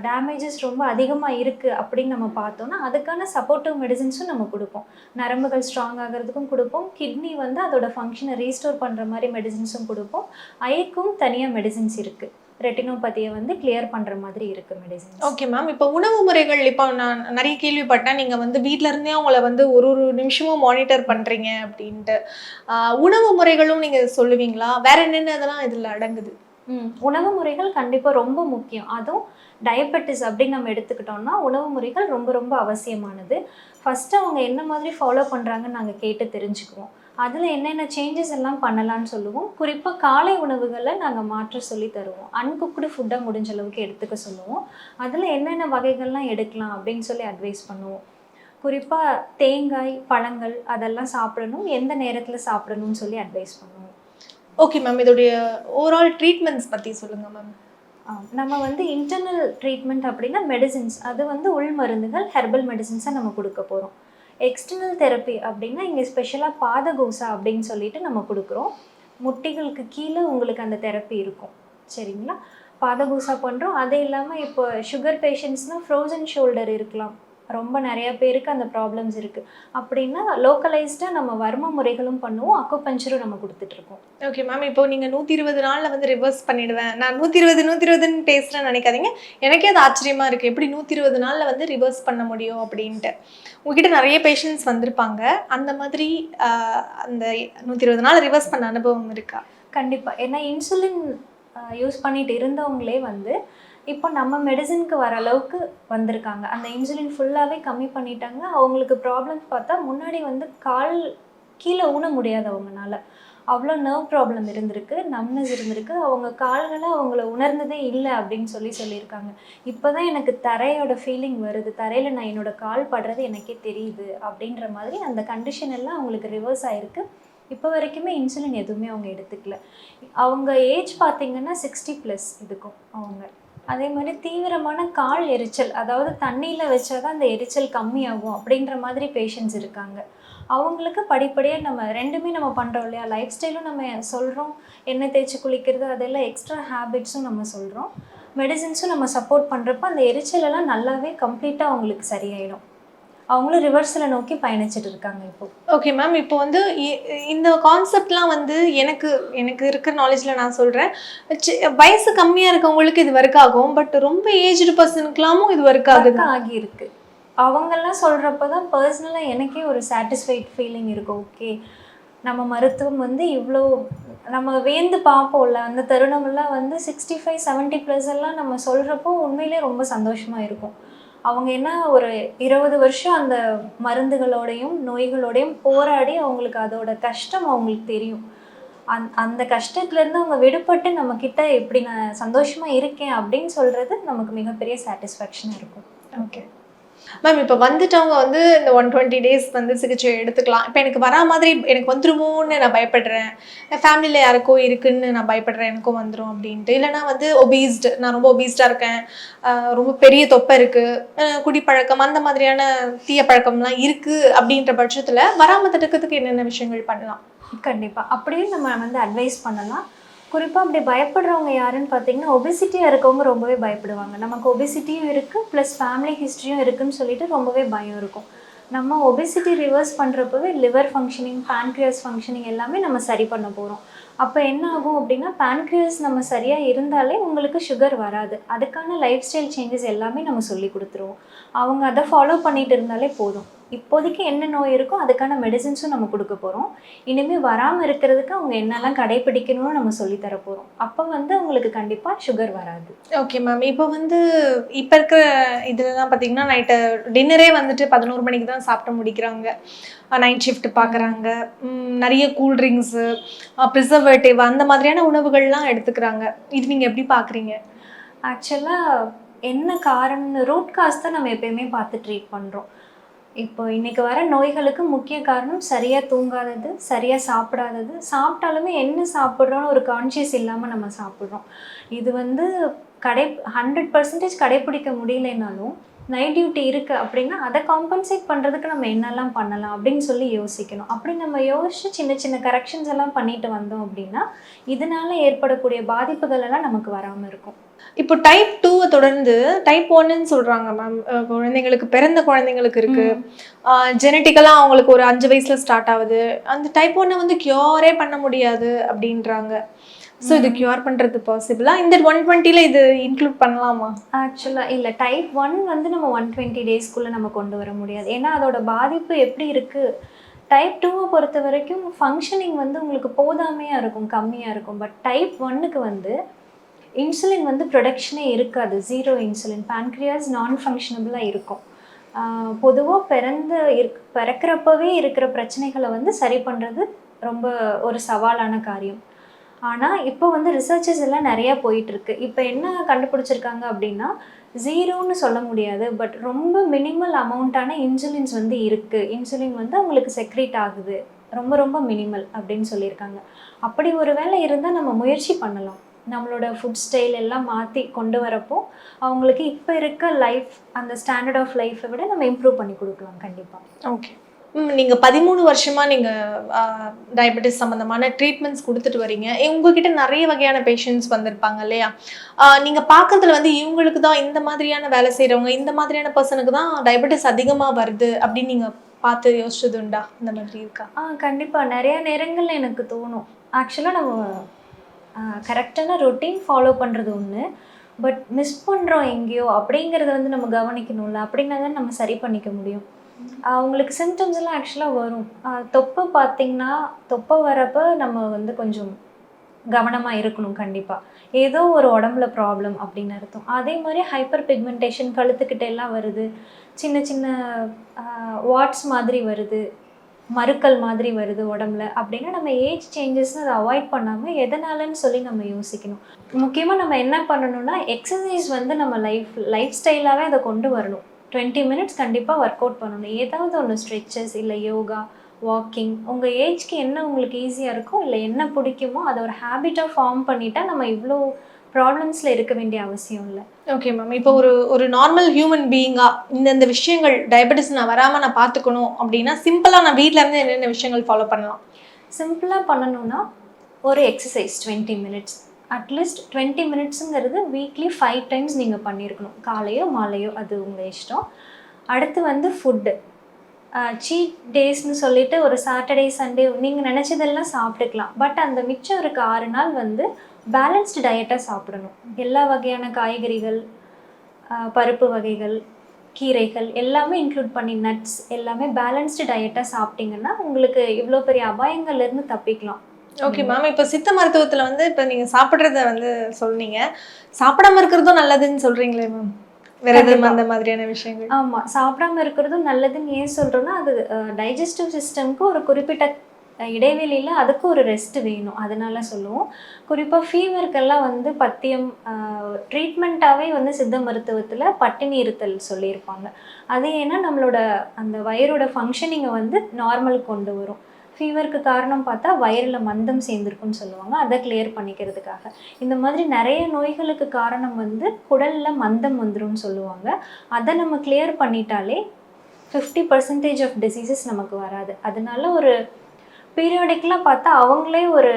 Speaker 3: டேமேஜஸ் ரொம்ப அதிகமாக இருக்குது அப்படின்னு நம்ம பார்த்தோன்னா அதுக்கான சப்போர்ட்டிவ் மெடிசின்ஸும் நம்ம கொடுப்போம். நரம்புகள் ஸ்ட்ராங் ஆகிறதுக்கும் கொடுப்போம், கிட்னி வந்து அதோட ஃபங்க்ஷனை ரீஸ்டோர் பண்ணுற மாதிரி மெடிசின்ஸும் கொடுப்போம். ஐக்கும் தனியாக மெடிசின்ஸ் இருக்குது, ரெட்டினோபதியை வந்து கிளியர் பண்ணுற மாதிரி இருக்குது மெடிசின்ஸ்.
Speaker 1: ஓகே மேம், இப்போ உணவு முறைகள், இப்போ நான் நிறைய கேள்விப்பட்டேன் நீங்கள் வந்து வீட்டிலருந்தே அவங்கள வந்து ஒரு நிமிஷமும் மானிட்டர் பண்ணுறீங்க அப்படின்ட்டு. உணவு முறைகளும் நீங்கள் சொல்லுவீங்களா? வேற என்னென்ன இதெல்லாம் இதில் அடங்குது?
Speaker 3: உணவு முறைகள் கண்டிப்பாக ரொம்ப முக்கியம். அதுவும் டயபெட்டிஸ் அப்படின்னு நம்ம எடுத்துக்கிட்டோம்னா உணவு முறைகள் ரொம்ப ரொம்ப அவசியமானது. ஃபஸ்ட்டு அவங்க என்ன மாதிரி ஃபாலோ பண்ணுறாங்கன்னு நாங்கள் கேட்டு தெரிஞ்சுக்குவோம். அதில் என்னென்ன சேஞ்சஸ் எல்லாம் பண்ணலான்னு சொல்லுவோம். குறிப்பாக காலை உணவுகளை நாங்கள் மாற்ற சொல்லி தருவோம். அன்குக்டு ஃபுட்டாக முடிஞ்ச அளவுக்கு எடுத்துக்க சொல்லுவோம். அதில் என்னென்ன வகைகள்லாம் எடுக்கலாம் அப்படின்னு சொல்லி அட்வைஸ் பண்ணுவோம். குறிப்பாக தேங்காய், பழங்கள் அதெல்லாம் சாப்பிடணும், எந்த நேரத்தில் சாப்பிடணும்னு சொல்லி அட்வைஸ் பண்ணுவோம்.
Speaker 1: ஓகே மேம், இதோடைய ஓவரால் ட்ரீட்மெண்ட்ஸ் பற்றி சொல்லுங்கள் மேம்.
Speaker 3: நம்ம வந்து இன்டர்னல் ட்ரீட்மெண்ட் அப்படின்னா மெடிசின்ஸ், அது வந்து உள் மருந்துகள், ஹெர்பல் மெடிசின்ஸை நம்ம கொடுக்க போகிறோம். எக்ஸ்டர்னல் தெரப்பி அப்படின்னா இங்கே ஸ்பெஷலாக பாதகோசா அப்படின்னு சொல்லிட்டு நம்ம கொடுக்குறோம். முட்டிகளுக்கு கீழே உங்களுக்கு அந்த தெரப்பி இருக்கும், சரிங்களா? பாதகோசா பண்ணுறோம். அது இல்லாமல் இப்போ சுகர் பேஷண்ட்ஸ்னால் ஃப்ரோசன் ஷோல்டர் இருக்கலாம், ரொம்ப நிறைய பேருக்கு அந்த ப்ராப்ளம்ஸ் இருக்குது. அப்படின்னா லோக்கலைஸ்டாக நம்ம வர்ம முறைகளும் பண்ணுவோம், அக்குபஞ்சரும் நம்ம கொடுத்துட்ருக்கோம்.
Speaker 1: ஓகே மேம், இப்போ நீங்கள் 120 நாளில் வந்து ரிவர்ஸ் பண்ணிவிடுவேன், நான் 120 பேசுகிறேன்னு நினைக்காதீங்க. எனக்கே அது ஆச்சரியமாக இருக்குது, எப்படி 120 நாளில் வந்து ரிவர்ஸ் பண்ண முடியும் அப்படின்ட்டு. உங்ககிட்ட நிறைய பேஷண்ட்ஸ் வந்திருப்பாங்க, அந்த மாதிரி அந்த 120 நாள் ரிவர்ஸ் பண்ண அனுபவம் இருக்கா?
Speaker 3: கண்டிப்பாக. ஏன்னா இன்சுலின் யூஸ் பண்ணிட்டு இருந்தவங்களே வந்து இப்போ நம்ம மெடிசனுக்கு வர அளவுக்கு வந்திருக்காங்க. அந்த இன்சுலின் ஃபுல்லாகவே கம்மி பண்ணிட்டாங்க. அவங்களுக்கு ப்ராப்ளம்ஸ் பார்த்தா முன்னாடி வந்து கால் கீழே ஊன முடியாது அவங்கனால, அவ்வளோ நர்வ் ப்ராப்ளம் இருந்திருக்கு, நம்னஸ் இருந்திருக்கு. அவங்க கால்களை அவங்கள உணர்ந்ததே இல்லை அப்படின்னு சொல்லியிருக்காங்க. இப்போ தான் எனக்கு தரையோட ஃபீலிங் வருது, தரையில் நான் என்னோட கால் படுறது எனக்கே தெரியுது அப்படின்ற மாதிரி அந்த கண்டிஷன் எல்லாம் அவங்களுக்கு ரிவர்ஸ் ஆகிருக்கு. இப்போ வரைக்குமே இன்சுலின் எதுவுமே அவங்க எடுத்துக்கல. அவங்க ஏஜ் பார்த்திங்கன்னா 60+ இருக்கும் அவங்க. அதே மாதிரி தீவிரமான கால் எரிச்சல், அதாவது தண்ணியில் வச்சா தான் அந்த எரிச்சல் கம்மியாகும் அப்படின்ற மாதிரி பேஷண்ட்ஸ் இருக்காங்க. அவங்களுக்கு படிப்படியாக நம்ம ரெண்டுமே நம்ம பண்ணுறோம் இல்லையா, லைஃப் ஸ்டைலும் நம்ம சொல்கிறோம், எண்ணெய் தேய்ச்சி குளிக்கிறது அதெல்லாம் எக்ஸ்ட்ரா ஹேபிட்ஸும் நம்ம சொல்கிறோம், மெடிசின்ஸும் நம்ம சப்போர்ட் பண்ணுறப்ப அந்த எரிச்சலெல்லாம் நல்லாவே கம்ப்ளீட்டாக அவங்களுக்கு சரியாயிடும். அவங்களும் ரிவர்ஸில் நோக்கி பயணிச்சுட்டு இருக்காங்க இப்போ.
Speaker 1: ஓகே மேம், இப்போ வந்து இந்த கான்செப்ட்லாம் வந்து எனக்கு இருக்கிற நாலேஜில் நான் சொல்கிறேன், வயசு கம்மியாக இருக்கவங்களுக்கு இது ஒர்க் ஆகும், பட் ரொம்ப ஏஜ்டு பர்சனுக்குலாமும் இது ஒர்க்
Speaker 3: ஆகியிருக்கு. அவங்கெல்லாம் சொல்கிறப்ப தான் பர்சனலாக எனக்கே ஒரு சாட்டிஸ்ஃபைட் ஃபீலிங் இருக்கும். ஓகே, நம்ம மருத்துவம் வந்து இவ்வளோ நம்ம வேந்து பார்ப்போம்ல, அந்த தருணமெல்லாம் வந்து 65-70+ எல்லாம் நம்ம சொல்கிறப்போ உண்மையிலே ரொம்ப சந்தோஷமாக இருக்கும். அவங்க என்ன ஒரு 20 வருஷம் அந்த மருந்துகளோடையும் நோய்களோடையும் போராடி அவங்களுக்கு அதோட கஷ்டம் அவங்களுக்கு தெரியும். அந்த கஷ்டத்துலேருந்து அவங்க விடுபட்டு நம்மக்கிட்ட எப்படி நான் சந்தோஷமாக இருக்கேன் அப்படின்னு சொல்கிறது நமக்கு மிகப்பெரிய சாட்டிஸ்ஃபேக்ஷனாக இருக்கும்.
Speaker 1: ஓகே மேம், இப்போ வந்துட்டவங்க வந்து இந்த 120 days வந்து சிகிச்சை எடுத்துக்கலாம். இப்போ எனக்கு வரா மாதிரி எனக்கு வந்துருமோன்னு நான் பயப்படுறேன், என் ஃபேமிலியில் யாருக்கோ இருக்குன்னு நான் பயப்படுறேன் எனக்கும் வந்துடும் அப்படின்ட்டு, இல்லைனா வந்து ஒபீஸ்டு, நான் ரொம்ப ஒபீஸ்டாக இருக்கேன், ரொம்ப பெரிய தொப்பை இருக்குது, குடிப்பழக்கம் அந்த மாதிரியான தீய பழக்கம்லாம் இருக்குது அப்படின்ற பட்சத்தில் வராமல் தடுக்கிறதுக்கு என்னென்ன விஷயங்கள் பண்ணலாம்?
Speaker 3: கண்டிப்பாக அப்படியே நம்ம வந்து அட்வைஸ் பண்ணலாம். குறிப்பாக அப்படி பயப்படுறவங்க யாருன்னு பார்த்தீங்கன்னா, ஒபிசிட்டியாக இருக்கவங்க ரொம்பவே பயப்படுவாங்க. நமக்கு ஒபிசிட்டியும் இருக்குது ப்ளஸ் ஃபேமிலி ஹிஸ்ட்ரியும் இருக்குதுன்னு சொல்லிட்டு ரொம்பவே பயம் இருக்கும். நம்ம ஒபிசிட்டி ரிவர்ஸ் பண்ணுறப்பவே லிவர் ஃபங்க்ஷனிங், பேன்க்ரியாஸ் ஃபங்க்ஷனிங் எல்லாமே நம்ம சரி பண்ண போகிறோம். அப்போ என்ன ஆகும் அப்படின்னா, பேன்க்ரியாஸ் நம்ம சரியாக இருந்தாலே உங்களுக்கு சுகர் வராது. அதுக்கான லைஃப் ஸ்டைல் சேஞ்சஸ் எல்லாமே நம்ம சொல்லி கொடுத்துருவோம். அவங்க அதை ஃபாலோ பண்ணிட்டு இருந்தாலே போதும். இப்போதைக்கு என்ன நோய் இருக்கோ அதுக்கான மெடிசின்ஸும் நம்ம கொடுக்க போகிறோம். இனிமேல் வராமல் இருக்கிறதுக்கு அவங்க என்னெல்லாம் கடைப்பிடிக்கணும்னு நம்ம சொல்லித்தர போகிறோம். அப்போ வந்து அவங்களுக்கு கண்டிப்பாக சுகர் வராது.
Speaker 1: ஓகே மேம், இப்போ வந்து இப்போ இருக்கிற இதுலலாம் பார்த்தீங்கன்னா நைட்டு டின்னரே வந்துட்டு 11 மணிக்கு தான் சாப்பிட்டு முடிக்கிறாங்க, நைட் ஷிஃப்ட் பார்க்குறாங்க, நிறைய கூல்ட்ரிங்க்ஸு, ப்ரிசர்வேட்டிவ் அந்த மாதிரியான உணவுகள்லாம் எடுத்துக்கிறாங்க. இது நீங்கள் எப்படி பார்க்குறீங்க?
Speaker 3: ஆக்சுவலாக என்ன காரணம், ரூட் காஸ் தான் நம்ம எப்பயுமே பார்த்து ட்ரீட் பண்ணுறோம். இப்போ இன்றைக்கி வர நோய்களுக்கு முக்கிய காரணம் சரியாக தூங்காதது, சரியாக சாப்பிடாதது, சாப்பிட்டாலுமே என்ன சாப்பிட்றோன்னு ஒரு கான்ஷியஸ் இல்லாமல் நம்ம சாப்பிட்றோம். இது வந்து 100% கடைப்பிடிக்க முடியலைனாலும் நைட் டியூட்டி இருக்குது அப்படின்னா அதை காம்பன்சேட் பண்ணுறதுக்கு நம்ம என்னெல்லாம் பண்ணலாம் அப்படின்னு சொல்லி யோசிக்கணும். அப்படி நம்ம யோசித்து சின்ன சின்ன கரெக்ஷன்ஸ் எல்லாம் பண்ணிட்டு வந்தோம் அப்படின்னா இதனால் ஏற்படக்கூடிய பாதிப்புகள் எல்லாம் நமக்கு வராமல் இருக்கும்.
Speaker 1: இப்போ டைப் 2 தொடர்ந்து டைப் 1ன்னு சொல்கிறாங்க மேம். குழந்தைங்களுக்கு, பிறந்த குழந்தைங்களுக்கு இருக்குது, ஜெனட்டிக்கலாக அவங்களுக்கு ஒரு 5 வயசில் ஸ்டார்ட் ஆகுது. அந்த டைப் 1 வந்து க்யூரே பண்ண முடியாது அப்படின்றாங்க. ஸோ இது க்யூர் பண்ணுறது பாசிபிளா? இந்த 120ல் இது இன்க்ளூட் பண்ணலாமா?
Speaker 3: ஆக்சுவலாக இல்லை, டைப் 1 வந்து நம்ம 120 டேஸ்க்குள்ளே நம்ம கொண்டு வர முடியாது. ஏன்னா அதோட பாதிப்பு எப்படி இருக்குது, டைப் 2வை பொறுத்த வரைக்கும் ஃபங்க்ஷனிங் வந்து உங்களுக்கு போதாமையாக இருக்கும், கம்மியாக இருக்கும். பட் டைப் 1க்கு வந்து இன்சுலின் வந்து ப்ரொடக்ஷனே இருக்காது, 0 இன்சுலின், பேன்க்ரியாஸ் நான் ஃபங்க்ஷனபிளாக இருக்கும். பொதுவாக பிறக்கிறப்பவே இருக்கிற பிரச்சனைகளை வந்து சரி பண்ணுறது ரொம்ப ஒரு சவாலான காரியம். ஆனால் இப்போ வந்து ரிசர்ச்சஸ் எல்லாம் நிறையா போயிட்டுருக்கு. இப்போ என்ன கண்டுபிடிச்சிருக்காங்க அப்படின்னா, ஜீரோன்னு சொல்ல முடியாது, பட் ரொம்ப மினிமல் அமௌண்ட்டான இன்சுலின்ஸ் வந்து இருக்குது. இன்சுலின் வந்து அவங்களுக்கு செக்ரேட் ஆகுது, ரொம்ப ரொம்ப மினிமல் அப்படின்னு சொல்லியிருக்காங்க. அப்படி ஒரு வேளை இருந்தால் நம்ம முயற்சி பண்ணலாம். நம்மளோட ஃபுட் ஸ்டைல் எல்லாம் மாற்றி கொண்டு வரப்போ அவங்களுக்கு இப்போ இருக்க லைஃப், அந்த ஸ்டாண்டர்ட் ஆஃப் லைஃப்பை விட நம்ம இம்ப்ரூவ் பண்ணி கொடுக்கலாம் கண்டிப்பாக.
Speaker 1: ஓகே. நீங்கள் 13 வருஷமாக நீங்கள் டயபெட்டிஸ் சம்மந்தமான ட்ரீட்மெண்ட்ஸ் கொடுத்துட்டு வரீங்க. உங்ககிட்ட நிறைய வகையான பேஷண்ட்ஸ் வந்திருப்பாங்க இல்லையா? நீங்கள் பார்க்கறதுல வந்து இவங்களுக்கு தான் இந்த மாதிரியான வேலை செய்கிறவங்க, இந்த மாதிரியான பர்சனுக்கு தான் டயபெட்டிஸ் அதிகமாக வருது அப்படின்னு நீங்கள் பார்த்து யோசிச்சது உண்டா? இந்த மாதிரி இருக்கா?
Speaker 3: கண்டிப்பாக நிறைய நேரங்களில் எனக்கு தோணும். ஆக்சுவலாக நம்ம கரெக்டான ரொட்டீன் ஃபாலோ பண்ணுறது ஒன்று, பட் மிஸ் பண்ணுறோம் எங்கேயோ அப்படிங்கிறத வந்து நம்ம கவனிக்கணும்ல. அப்படின்னா தான் நம்ம சரி பண்ணிக்க முடியும். அவங்களுக்கு சிம்டம்ஸ் எல்லாம் ஆக்சுவலாக வரும். தொப்பை பார்த்திங்கன்னா, தொப்பை வரப்போ நம்ம வந்து கொஞ்சம் கவனமாக இருக்கணும் கண்டிப்பாக. ஏதோ ஒரு உடம்புல ப்ராப்ளம் அப்படின்னு அர்த்தம். அதே மாதிரி ஹைப்பர் பிக்மெண்டேஷன் கழுத்துக்கிட்ட எல்லாம் வருது, சின்ன சின்ன வாட்ஸ் மாதிரி வருது, மறுக்கல் மாதிரி வருது உடம்புல அப்படின்னா நம்ம ஏஜ் சேஞ்சஸ்ன்னு அதை அவாய்ட் பண்ணாமல் எதனாலன்னு சொல்லி நம்ம யோசிக்கணும். முக்கியமாக நம்ம என்ன பண்ணணும்னா, எக்ஸசைஸ் வந்து நம்ம லைஃப் ஸ்டைலாகவே அதை கொண்டு வரணும். 20 மினிட்ஸ் கண்டிப்பாக ஒர்க் அவுட் பண்ணணும். ஏதாவது ஒன்று ஸ்ட்ரெச்சஸ் இல்லை யோகா, வாக்கிங், உங்கள் ஏஜ்க்கு என்ன உங்களுக்கு ஈஸியாக இருக்கோ இல்லை என்ன பிடிக்குமோ அதை ஒரு ஹேபிட்டாக ஃபார்ம் பண்ணிட்டா நம்ம இவ்வளோ ப்ராப்ளம்ஸில் இருக்க வேண்டிய அவசியம் இல்லை.
Speaker 1: Okay ma'am. இப்போ ஒரு நார்மல் ஹியூமன் பீயிங்காக இந்த விஷயங்கள் டயபெட்டிஸ் நான் வராமல் நான் பார்த்துக்கணும் அப்படின்னா சிம்பிளாக நான் வீட்டில் இருந்து என்னென்ன விஷயங்கள் ஃபாலோ பண்ணலாம்?
Speaker 3: சிம்பிளாக பண்ணணும்னா ஒரு எக்ஸசைஸ் 20 மினிட்ஸ், அட்லீஸ்ட் 20 மினிட்ஸுங்கிறது வீக்லி 5 டைம்ஸ் நீங்கள் பண்ணியிருக்கணும். காலையோ மாலையோ அது உங்கள் இஷ்டம். அடுத்து வந்து ஃபுட்டு, சீட் டேஸ்ன்னு சொல்லிட்டு ஒரு சாட்டர்டே சண்டே நீங்கள் நினச்சதெல்லாம் சாப்பிட்டுக்கலாம். பட் அந்த மிச்சம் இருக்க 6 நாள் வந்து பேலன்ஸ்டு டயட்டாக சாப்பிடணும். எல்லா வகையான காய்கறிகள், பருப்பு வகைகள், கீரைகள் எல்லாமே இன்க்ளூட் பண்ணி நட்ஸ் எல்லாமே பேலன்ஸ்டு டயட்டாக சாப்பிட்டிங்கன்னா உங்களுக்கு இவ்வளோ பெரிய அபாயங்கள்லேருந்து தப்பிக்கலாம்.
Speaker 1: Okay ma'am. இப்போ சித்த மருத்துவத்தில் வந்து இப்போ நீங்கள் சாப்பிட்றத வந்து சொன்னீங்க, சாப்பிடாம இருக்கிறதும் நல்லதுன்னு சொல்கிறீங்களே மேம், விரதம் அந்த மாதிரியான விஷயங்கள்?
Speaker 3: ஆமாம், சாப்பிடாம இருக்கிறதும் நல்லதுன்னு ஏன் சொல்கிறோன்னா, அது டைஜஸ்டிவ் சிஸ்டம்க்கு ஒரு குறிப்பிட்ட இடைவெளியில் அதுக்கு ஒரு ரெஸ்ட் வேணும், அதனால சொல்லுவோம். குறிப்பாக ஃபீவருக்கெல்லாம் வந்து பத்தியம் ட்ரீட்மெண்ட்டாகவே வந்து சித்த மருத்துவத்தில் பட்டினி இருத்தல் சொல்லியிருப்பாங்க. அது ஏன்னா நம்மளோட அந்த வயிறோட ஃபங்க்ஷனிங்கை வந்து நார்மல் கொண்டு வரும். ஃபீவருக்கு காரணம் பார்த்தா வயிறில் மந்தம் சேர்ந்துருக்குன்னு சொல்லுவாங்க, அதை கிளியர் பண்ணிக்கிறதுக்காக. இந்த மாதிரி நிறைய நோய்களுக்கு காரணம் வந்து குடலில் மந்தம் வந்துரும்னு சொல்லுவாங்க. அதை நம்ம கிளியர் பண்ணிட்டாலே 50% ஆஃப் டிசீசஸ் நமக்கு வராது. அதனால ஒரு பீரியாடிக்கலாக பார்த்தா அவங்களே ஒரு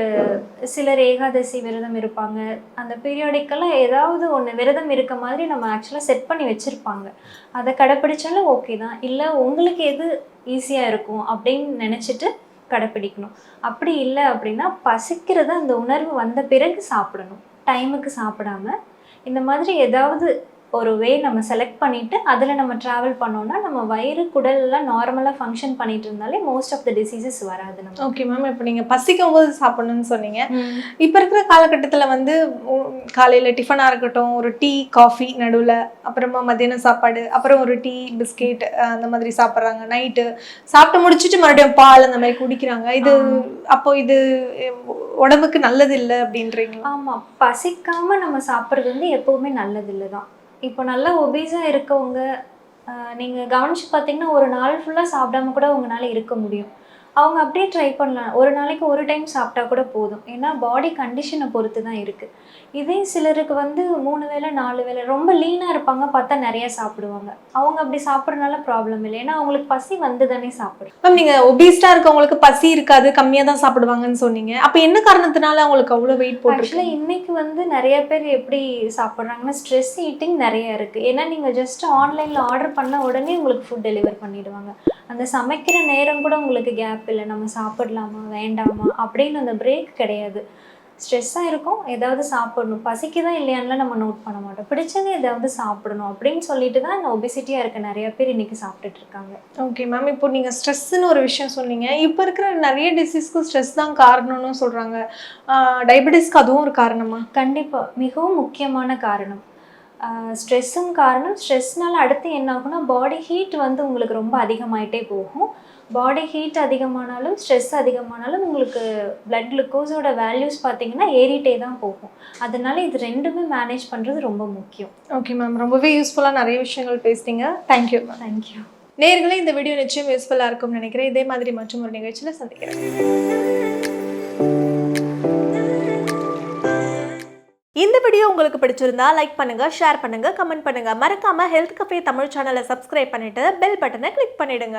Speaker 3: சிலர் ஏகாதசி விரதம் இருப்பாங்க. அந்த பீரியாடிக்கெல்லாம் ஏதாவது ஒன்று விரதம் இருக்க மாதிரி நம்ம ஆக்சுவலாக செட் பண்ணி வச்சுருப்பாங்க. அதை கடைப்பிடிச்சாலும் ஓகே தான். இல்லை உங்களுக்கு எது ஈஸியாக இருக்கும் அப்படின்னு நினச்சிட்டு கடைப்பிடிக்கணும். அப்படி இல்லை அப்படின்னா பசிக்கிறது அந்த உணர்வு வந்த பிறகு சாப்பிடணும், டைமுக்கு சாப்பிடாம. இந்த மாதிரி ஏதாவது ஒரு வே நம்ம செலக்ட் பண்ணிவிட்டு அதில் நம்ம ட்ராவல் பண்ணோன்னா நம்ம வயிறு குடல்லாம் நார்மலாக ஃபங்க்ஷன் பண்ணிட்டு இருந்தாலே மோஸ்ட் ஆஃப் த டிசீசஸ் வராது நம்ம.
Speaker 1: Okay ma'am. இப்போ நீங்கள் பசிக்கும் போது சாப்பிடணும்னு சொன்னீங்க. இப்போ இருக்கிற காலகட்டத்தில் வந்து காலையில் டிஃபனாக இருக்கட்டும், ஒரு டீ காஃபி நடுவில், அப்புறமா மத்தியானம் சாப்பாடு, அப்புறம் ஒரு டீ பிஸ்கெட் அந்த மாதிரி சாப்பிட்றாங்க. நைட்டு சாப்பிட்டு முடிச்சுட்டு மறுபடியும் பால் அந்த மாதிரி குடிக்கிறாங்க. இது அப்போ இது உடம்புக்கு நல்லது இல்லை அப்படின்றீங்களா?
Speaker 3: ஆமாம், பசிக்காமல் நம்ம சாப்பிட்றது வந்து எப்போவுமே நல்லதில்லை தான். இப்போ நல்லா ஒபீஸாக இருக்கவங்க நீங்கள் கவனித்து பார்த்தீங்கன்னா ஒரு நாள் ஃபுல்லாக சாப்பிடாம கூட உங்களால் இருக்க முடியும். அவங்க அப்படியே ட்ரை பண்ணலாம். ஒரு நாளைக்கு ஒரு டைம் சாப்பிட்டா கூட போதும். ஏன்னா பாடி கண்டிஷனை பொறுத்து தான் இருக்குது. இதே சிலருக்கு வந்து 3 வேளை 4 வேளை ரொம்ப லீனாக இருப்பாங்க, பார்த்தா நிறைய சாப்பிடுவாங்க. அவங்க அப்படி சாப்பிட்றதுனால ப்ராப்ளம் இல்லை, ஏன்னா அவங்களுக்கு பசி வந்து தானே சாப்பிடும்.
Speaker 1: மேம் நீங்கள் ஒபீஸ்டாக இருக்கவங்களுக்கு பசி இருக்காது, கம்மியாக தான் சாப்பிடுவாங்கன்னு சொன்னீங்க. அப்போ என்ன காரணத்தினால அவங்களுக்கு அவ்வளோ வெயிட் போட்டு?
Speaker 3: ஆக்சுவலாக இன்னைக்கு வந்து நிறைய பேர் எப்படி சாப்பிட்றாங்கன்னா ஸ்ட்ரெஸ் ஈட்டிங் நிறைய இருக்குது. ஏன்னா நீங்கள் ஜஸ்ட் ஆன்லைனில் ஆர்டர் பண்ண உடனே உங்களுக்கு ஃபுட் டெலிவர் பண்ணிடுவாங்க. அந்த சமைக்கிற நேரம் கூட உங்களுக்கு கேப் இல்லை, நம்ம சாப்பிடலாமா வேண்டாமா அப்படின்னு அந்த பிரேக் கிடையாது. ஸ்ட்ரெஸ்ஸாக இருக்கும், ஏதாவது சாப்பிடணும், பசிக்குதான் இல்லையான்லாம் நம்ம நோட் பண்ண மாட்டோம், பிடிச்சது ஏதாவது சாப்பிடணும் அப்படின்னு சொல்லிட்டு தான் இந்த ஒபிசிட்டியாக இருக்க நிறைய பேர் இன்றைக்கி சாப்பிட்டுட்டு இருக்காங்க.
Speaker 1: Okay ma'am. இப்போ நீங்கள் ஸ்ட்ரெஸ்ஸுன்னு ஒரு விஷயம் சொன்னீங்க. இப்போ இருக்கிற நிறைய டிசீஸ்க்கு ஸ்ட்ரெஸ் தான் காரணம்னு சொல்கிறாங்க. டயபெட்டிஸ்க்கு அதுவும் ஒரு காரணமா?
Speaker 3: கண்டிப்பாக மிகவும் முக்கியமான காரணம். ஸ்ட்ரெஸ்ஸும் காரணம். ஸ்ட்ரெஸ்னால அடுத்து என்ன ஆகும்னா பாடி ஹீட் வந்து உங்களுக்கு ரொம்ப அதிகமாயிட்டே போகும். பாடி ஹீட் அதிகமானாலும் ஸ்ட்ரெஸ் அதிகமானாலும் உங்களுக்கு பிளட் குளுக்கோஸோட வேல்யூஸ் பார்த்தீங்கன்னா ஏறிட்டே தான் போகும். அதனால இது ரெண்டுமே மேனேஜ் பண்ணுறது ரொம்ப முக்கியம்.
Speaker 1: ஓகே மேம், ரொம்பவே யூஸ்ஃபுல்லாக நிறைய விஷயங்கள் பேசுனீங்க. Thank you ma'am.
Speaker 3: தேங்க்யூ.
Speaker 1: நேயர்களே, இந்த வீடியோ நிச்சயம் யூஸ்ஃபுல்லாக இருக்கும்னு நினைக்கிறேன். இதே மாதிரி மற்றும் ஒரு நிகழ்ச்சியில் சந்திக்கிறேன். இந்த வீடியோ உங்களுக்கு பிடிச்சிருந்தா லைக் பண்ணுங்க, ஷேர் பண்ணுங்க, கமெண்ட் பண்ணுங்க. மறக்காம ஹெல்த் கஃபே தமிழ் சேனலை சப்ஸ்கிரைப் பண்ணிட்டு பெல் பட்டனை கிளிக் பண்ணிடுங்க.